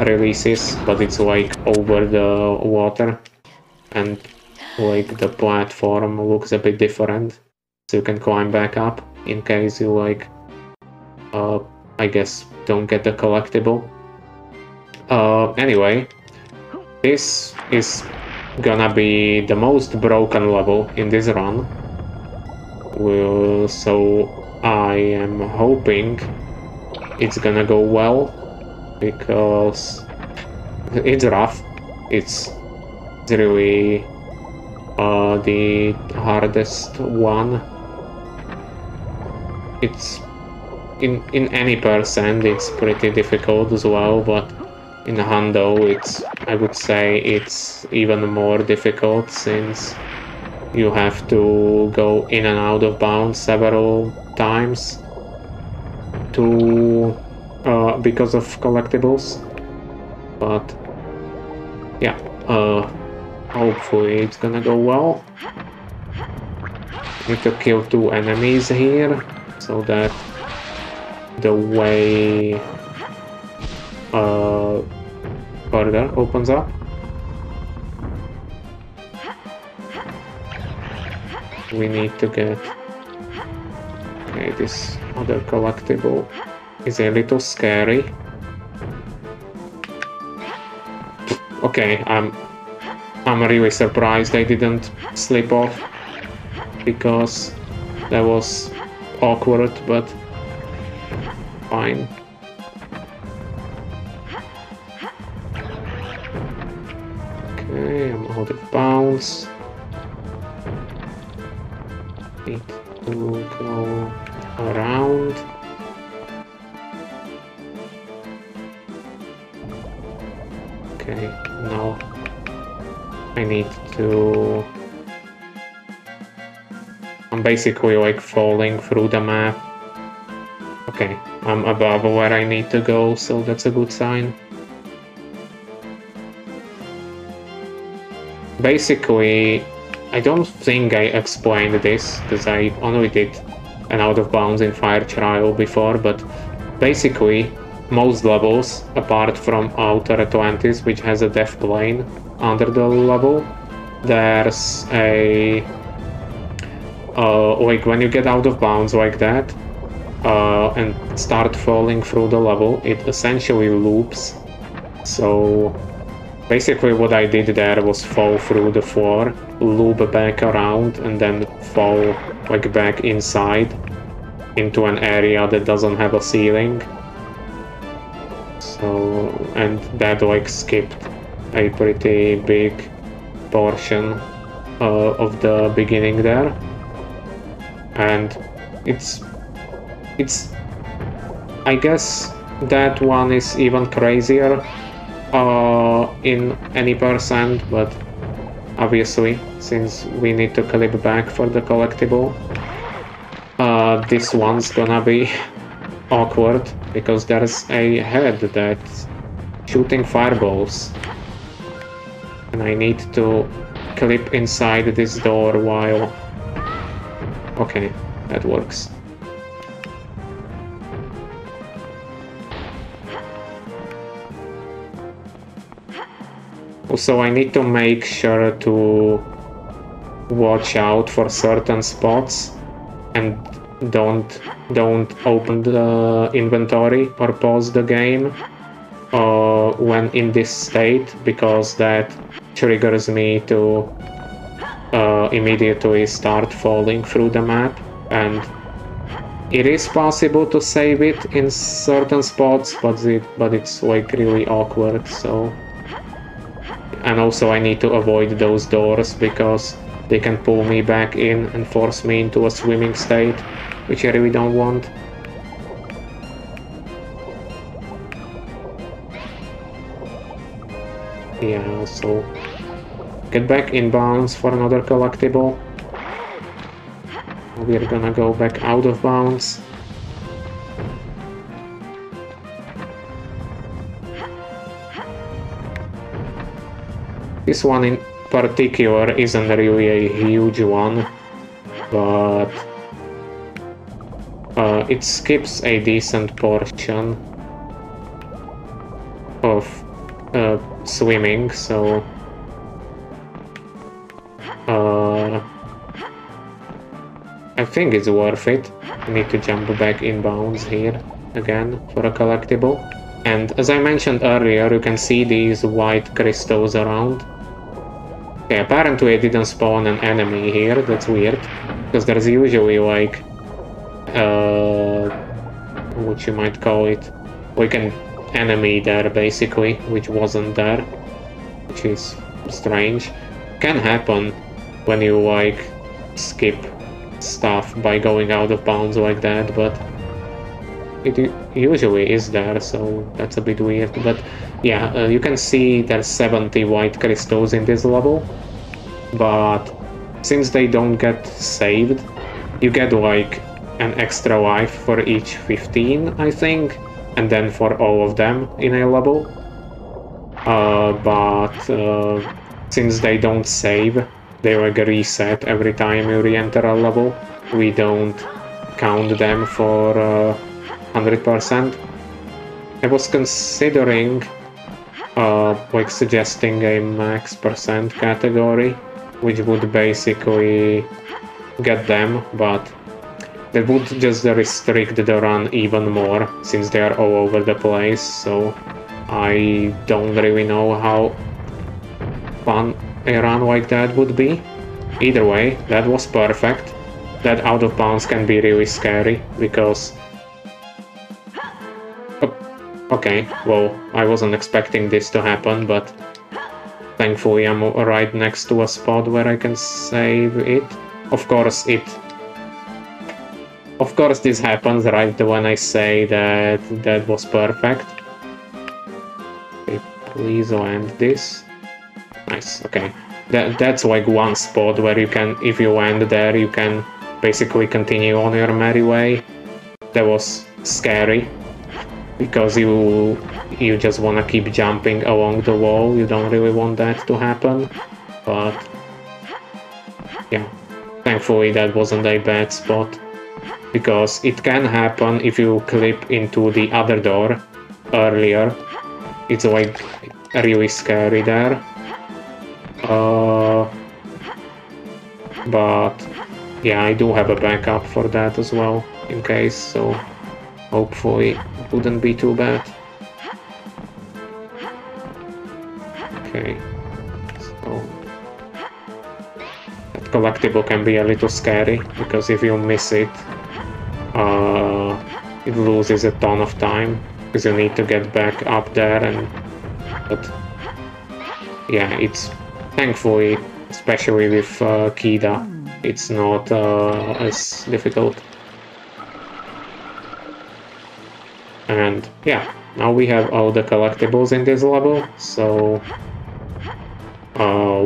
releases, but it's like over the water, and like the platform looks a bit different, so you can climb back up in case you like I guess don't get the collectible. Anyway, this is gonna be the most broken level in this run. So I am hoping it's gonna go well, because it's rough. It's really the hardest one. It's in any percent it's pretty difficult as well, but in hundo I would say it's even more difficult, since you have to go in and out of bounds several times to because of collectibles. But yeah, hopefully it's gonna go well. Need to kill 2 enemies here, so that the way further opens up. We need to get... Okay, this other collectible is a little scary. Okay, I'm really surprised I didn't slip off, because that was awkward, but fine. Okay, I'm out of bounds. Need to go around. Okay, now I need to basically like falling through the map. Okay, I'm above where I need to go, so that's a good sign. Basically, I don't think I explained this, because I only did an out of bounds in Fire Trial before, but basically, most levels, apart from Outer Atlantis, which has a death plane under the level, there's a... like when you get out of bounds like that, and start falling through the level, it essentially loops. So basically what I did there was fall through the floor, loop back around, and then fall like back inside into an area that doesn't have a ceiling. So, and that like skipped a pretty big portion of the beginning there. And it's I guess that one is even crazier in any percent, but obviously since we need to clip back for the collectible, this one's gonna be awkward because there's a head that's shooting fireballs and I need to clip inside this door while... Okay, that works. Also, I need to make sure to watch out for certain spots and don't open the inventory or pause the game when in this state, because that triggers me to immediately start falling through the map. And it is possible to save it in certain spots, but it's like really awkward. So, and also I need to avoid those doors because they can pull me back in and force me into a swimming state, which I really don't want. Yeah, so get back in bounds for another collectible. We're gonna go back out of bounds. This one in particular isn't really a huge one, but it skips a decent portion of swimming, so I think it's worth it. I need to jump back in bounds here again for a collectible. And as I mentioned earlier, you can see these white crystals around. Okay, apparently I didn't spawn an enemy here, that's weird, because there's usually like, what you might call it, like an enemy there basically, which wasn't there, which is strange. Can happen when you like skip stuff by going out of bounds like that, but it usually is there, so that's a bit weird. But yeah, you can see there's 70 white crystals in this level, but since they don't get saved, you get like an extra life for each 15, I think, and then for all of them in a level. But since they don't save, they like reset every time you re-enter a level. We don't count them for 100%. I was considering like suggesting a max percent category, which would basically get them, but that would just restrict the run even more since they are all over the place, so I don't really know how fun a run like that would be. Either way, that was perfect. That out of bounds can be really scary because... Okay, well, I wasn't expecting this to happen, but thankfully I'm right next to a spot where I can save it. Of course this happens right when I say that that was perfect. Okay, please land this. Nice, okay. That's like one spot where you can, if you land there, you can basically continue on your merry way. That was scary, because you just wanna keep jumping along the wall. You don't really want that to happen, but yeah, thankfully that wasn't a bad spot, because it can happen if you clip into the other door earlier. It's like really scary there. But yeah, I do have a backup for that as well, in case, so hopefully it wouldn't be too bad. Okay, so that collectible can be a little scary, because if you miss it, it loses a ton of time, because you need to get back up there, but yeah, it's thankfully, especially with Kida, it's not as difficult. And yeah, now we have all the collectibles in this level, so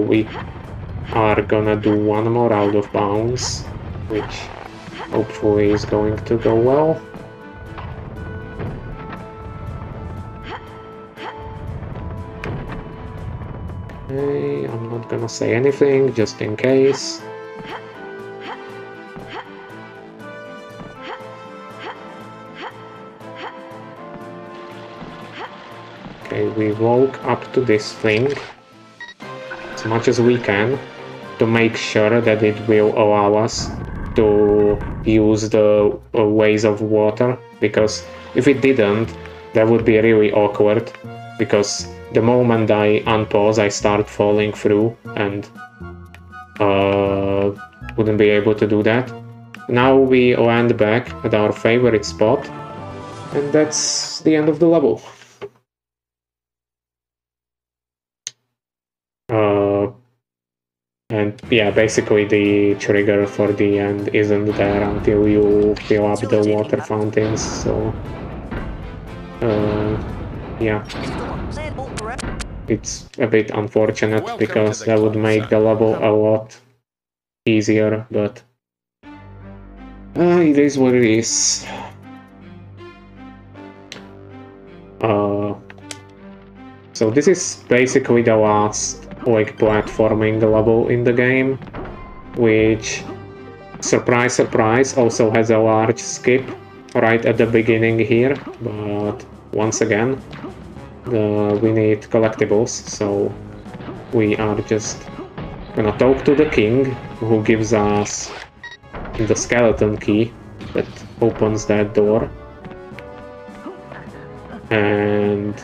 we are gonna do one more out of bounds, which hopefully is going to go well. Okay, I'm not gonna say anything, just in case. Okay, we walk up to this thing as much as we can to make sure that it will allow us to use the ways of water, because if it didn't, that would be really awkward, because the moment I unpause, I start falling through and wouldn't be able to do that. Now we land back at our favorite spot, and that's the end of the level. And yeah, basically the trigger for the end isn't there until you fill up the water fountains, so yeah. It's a bit unfortunate, because that would make the level a lot easier, but it is what it is. So this is basically the last like platforming level in the game, which, surprise surprise, also has a large skip right at the beginning here, but once again we need collectibles, so we are just gonna talk to the king, who gives us the skeleton key that opens that door, and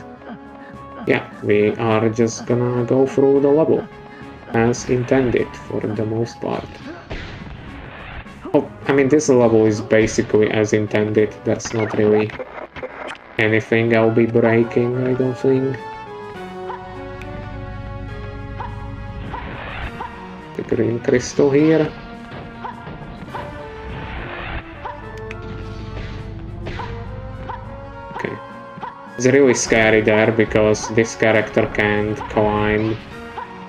yeah, we are just gonna go through the level as intended for the most part. Oh, I mean, this level is basically as intended. That's not really anything I'll be breaking, I don't think. The green crystal here. Okay. It's really scary there, because this character can't climb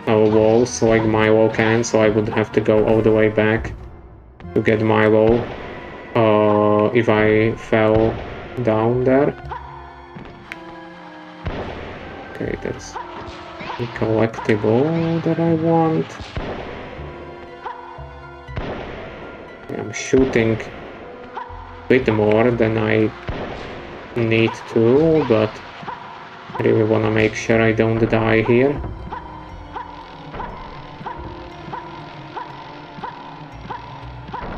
walls like Milo can, so I would have to go all the way back to get Milo if I fell down there. Okay, that's the collectible that I want. I'm shooting a bit more than I need to, but I really want to make sure I don't die here.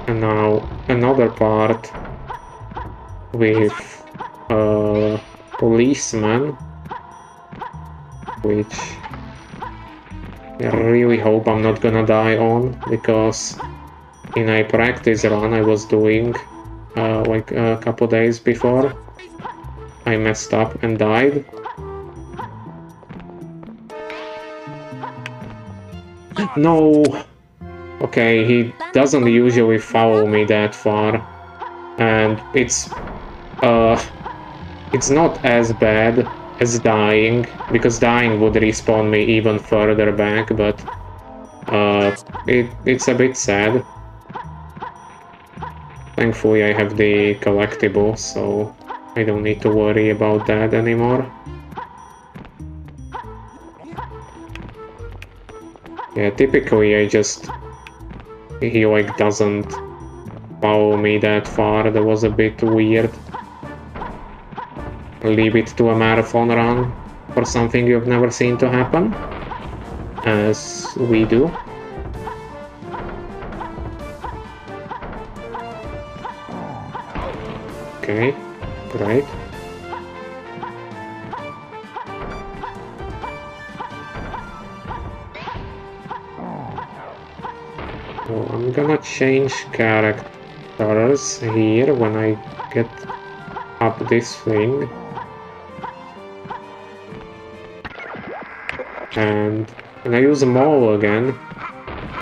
And now another part with a policeman, which I really hope I'm not gonna die on, because in a practice run I was doing like a couple days before, I messed up and died. No! Okay, he doesn't usually follow me that far, and it's not as bad as dying, because dying would respawn me even further back, but it's a bit sad. Thankfully I have the collectible, so I don't need to worry about that anymore. Yeah, typically he like doesn't follow me that far. That was a bit weird. Leave it to a marathon run for something you've never seen to happen, as we do. Okay, great. So I'm gonna change characters here when I get up this thing. And I use Maul again,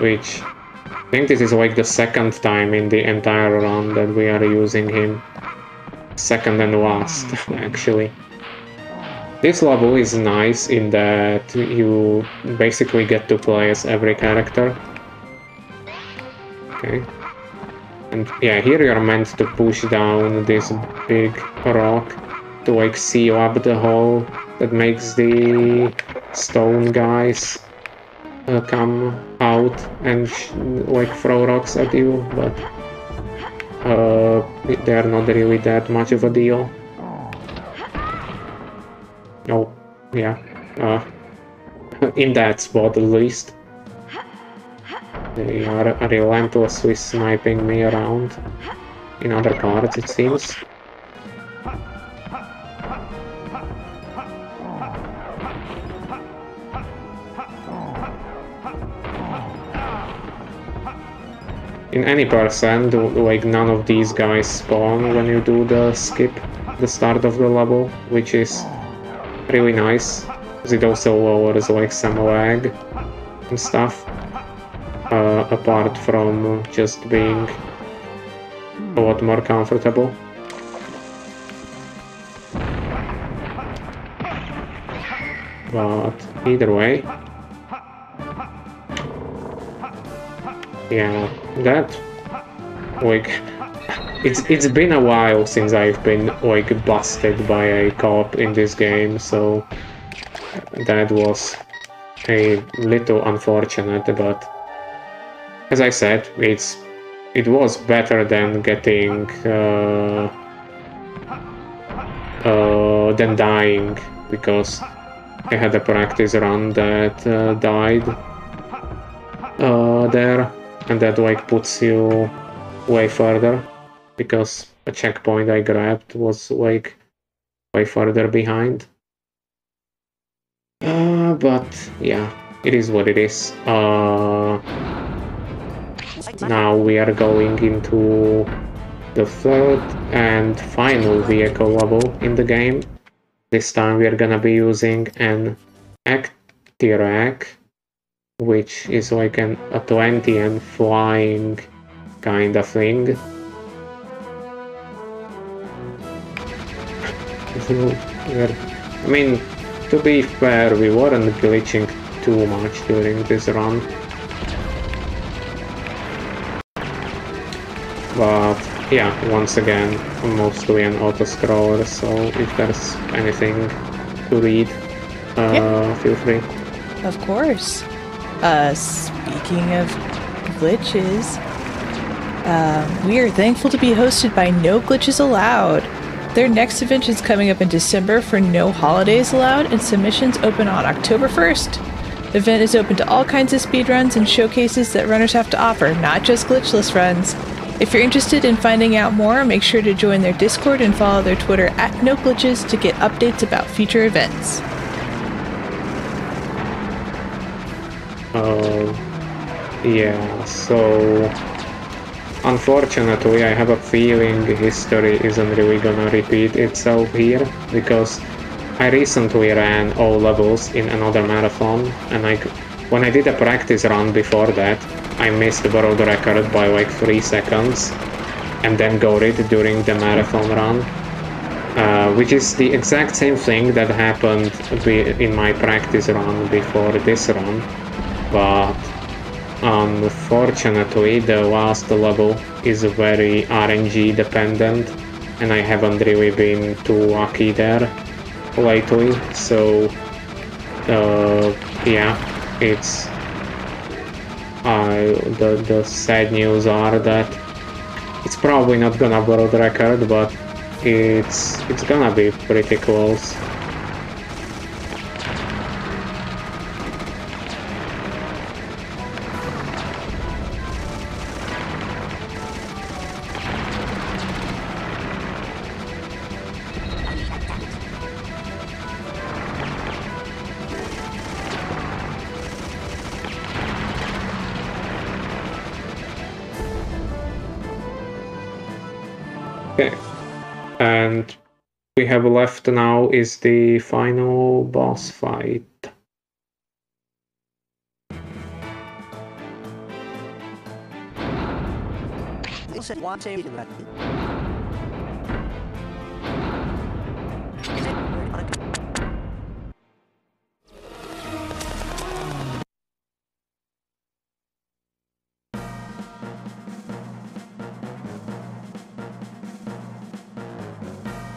which I think this is like the second time in the entire run that we are using him. Second and last, actually. This level is nice in that you basically get to play as every character. Okay. And yeah, here you're meant to push down this big rock to like seal up the hole that makes the stone guys come out and like throw rocks at you, but they're not really that much of a deal. Oh, yeah. In that spot at least. They are relentlessly sniping me around. In other parts, it seems. In any percent, like none of these guys spawn when you do the skip, the start of the level, which is really nice, because it also lowers like some lag and stuff. Apart from just being a lot more comfortable. But either way, yeah, that like it's been a while since I've been like busted by a cop in this game, so that was a little unfortunate, but as I said, it was better than getting than dying, because I had a practice run that died there, and that like puts you way further, because a checkpoint I grabbed was like way further behind. But yeah, it is what it is. Now we are going into the third and final vehicle level in the game. This time we are gonna be using an Actirac, which is like an Atlantean flying kind of thing. I mean, to be fair, we weren't glitching too much during this run. But yeah, once again, mostly an auto-scroller, so if there's anything to read, feel free. Of course. Speaking of glitches, we are thankful to be hosted by No Glitches Allowed. Their next event is coming up in December for No Holidays Allowed, and submissions open on October 1st. The event is open to all kinds of speedruns and showcases that runners have to offer, not just glitchless runs. If you're interested in finding out more, make sure to join their Discord and follow their Twitter @NoGlitches to get updates about future events. Yeah, so unfortunately I have a feeling history isn't really gonna repeat itself here, because I recently ran all levels in another marathon, and when I did a practice run before that, I missed the world record by like 3 seconds, and then got it during the marathon run, which is the exact same thing that happened in my practice run before this run, but Unfortunately, the last level is very RNG dependent, and I haven't really been too lucky there lately, so yeah, it's the sad news are that it's probably not gonna world record, but it's gonna be pretty close. Okay, and we have left now is the final boss fight.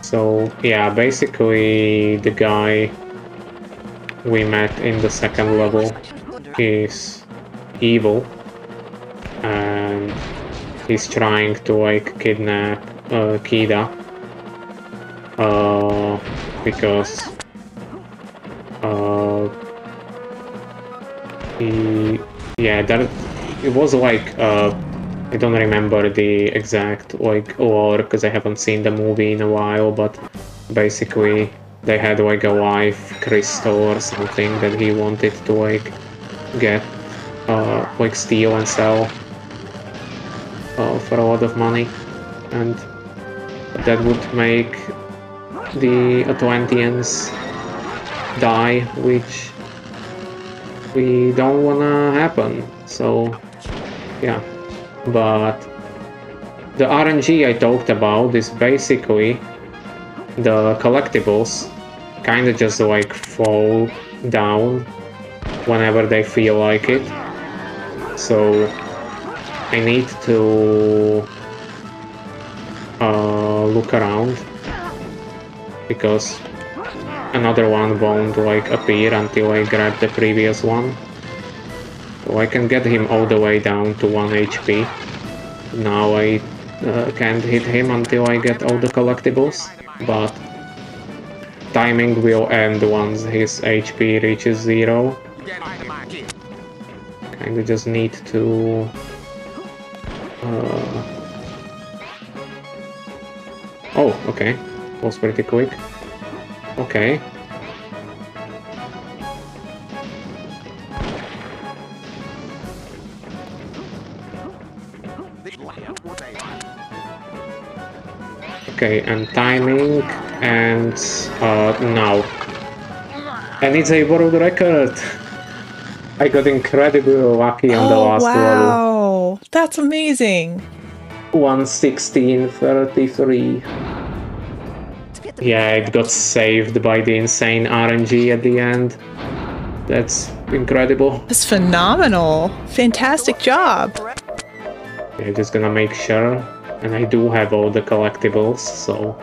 So yeah, basically the guy we met in the second level is evil, and he's trying to like kidnap Kida because it was like I don't remember the exact like lore because I haven't seen the movie in a while, but basically they had like a life crystal or something that he wanted to like get like steal and sell for a lot of money, and that would make the Atlanteans die, which we don't wanna happen. So yeah, but the RNG I talked about is basically the collectibles kind of just like fall down whenever they feel like it. So I need to look around because another one won't like appear until I grab the previous one. So I can get him all the way down to 1 HP. Now I can't hit him until I get all the collectibles, but timing will end once his HP reaches 0. Kinda just need to oh, okay. Was pretty quick. Okay. Okay, and timing, and now. And it's a world record! I got incredibly lucky on the last level. Wow! That's amazing! 1:16:33. Yeah, it got saved by the insane RNG at the end. That's incredible. That's phenomenal! Fantastic job! I'm just gonna make sure, and I do have all the collectibles, so...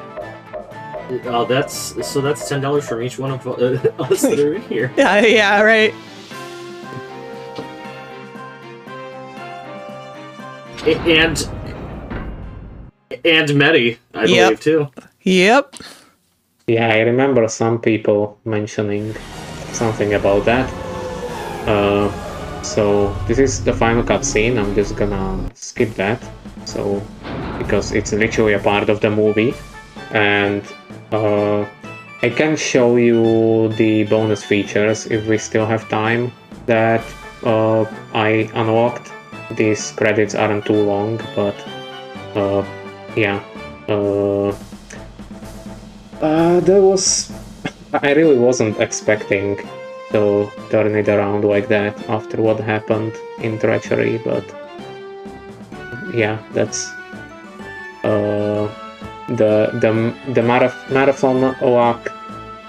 that's $10 from each one of us that are in here. Yeah, right. And Medi, I believe, too. Yep. Yeah, I remember some people mentioning something about that. So this is the final cutscene. I'm just gonna skip that. So because it's literally a part of the movie, and I can show you the bonus features if we still have time that I unlocked. These credits aren't too long, but yeah. There was... I really wasn't expecting to turn it around like that after what happened in Treachery, but yeah, that's the marathon luck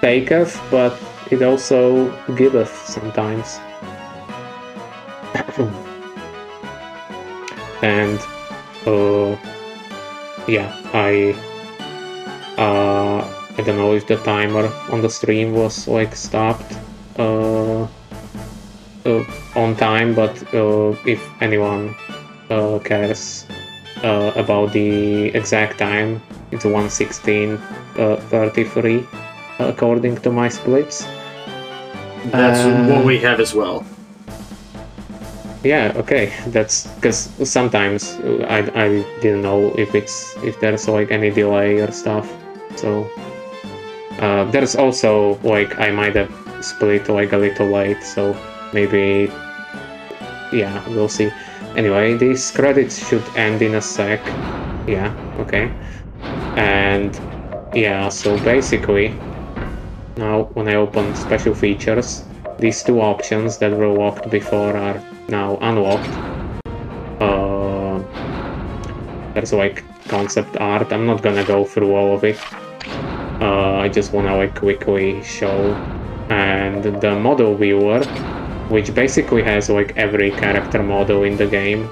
taketh, but it also giveth sometimes. and yeah, I don't know if the timer on the stream was like stopped on time, but if anyone cares about the exact time, it's 1:16:33 according to my splits. That's what we have as well. Yeah, okay, that's because sometimes I didn't know if there's like any delay or stuff. So there's also like I might have split like a little late, so maybe, yeah, we'll see. Anyway, these credits should end in a sec. Yeah, okay. And yeah, so basically now when I open special features, these two options that were locked before are now unlocked. There's like concept art. I'm not gonna go through all of it. I just wanna like quickly show. And the model viewer, which basically has like every character model in the game,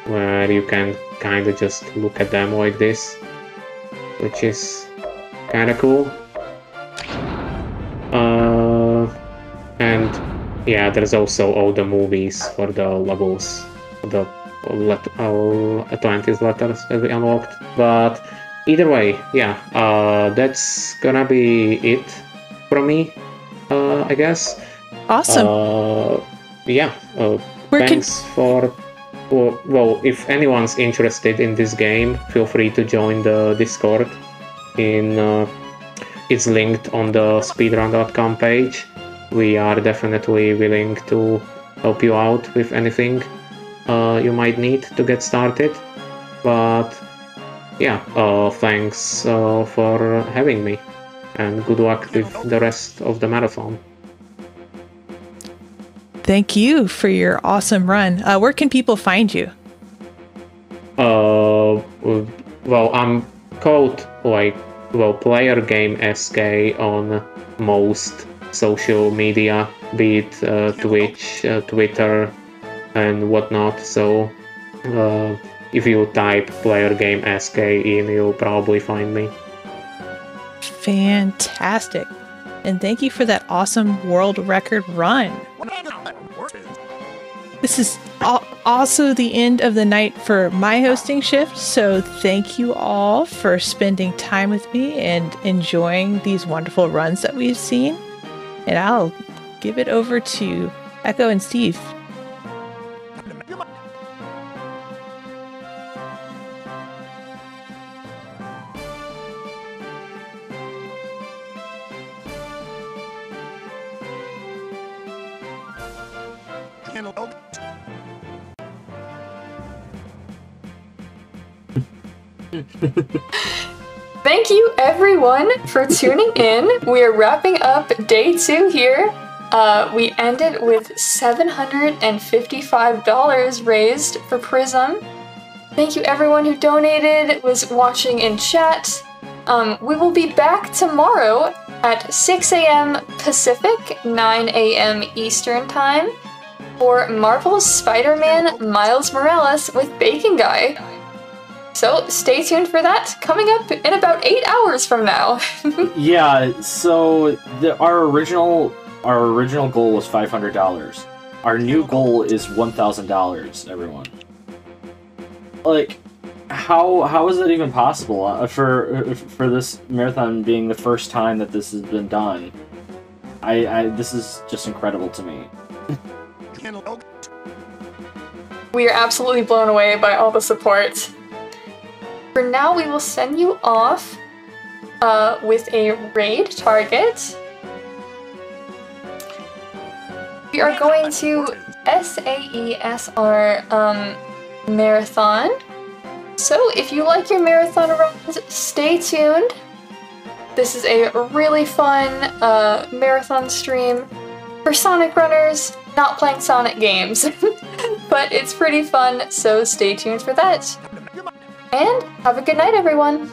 where you can kind of just look at them like this, which is kind of cool. And yeah, there's also all the movies for the levels, the Atlantis letters that we unlocked. But either way, yeah, that's gonna be it from me, I guess. Awesome. Yeah. Thanks for. Well, if anyone's interested in this game, feel free to join the Discord. It's linked on the speedrun.com page. We are definitely willing to help you out with anything you might need to get started. But yeah, thanks for having me, and good luck with the rest of the marathon. Thank you for your awesome run. Where can people find you? Well, I'm called Player Game SK on most social media, be it Twitch, Twitter, and whatnot. So if you type Player Game SK in, you'll probably find me. Fantastic. And thank you for that awesome world record run. This is also the end of the night for my hosting shift, so thank you all for spending time with me and enjoying these wonderful runs that we've seen. And I'll give it over to Echo and Steve. Thank you everyone for tuning in. We are wrapping up day 2 here. We ended with $755 raised for Prism. Thank you everyone who donated, was watching in chat. We will be back tomorrow at 6 a.m. Pacific, 9 a.m. Eastern Time for Marvel's Spider-Man Miles Morales with Bacon Guy. So stay tuned for that, coming up in about 8 hours from now. Yeah, so our original goal was $500. Our new goal is $1,000, everyone. Like, how is it even possible for this marathon being the first time that this has been done? This is just incredible to me. We are absolutely blown away by all the support. For now, we will send you off with a raid target. We are going to SAESR marathon. So if you like your marathon runs, stay tuned. This is a really fun marathon stream for Sonic runners, not playing Sonic games. But it's pretty fun, so stay tuned for that. And have a good night, everyone!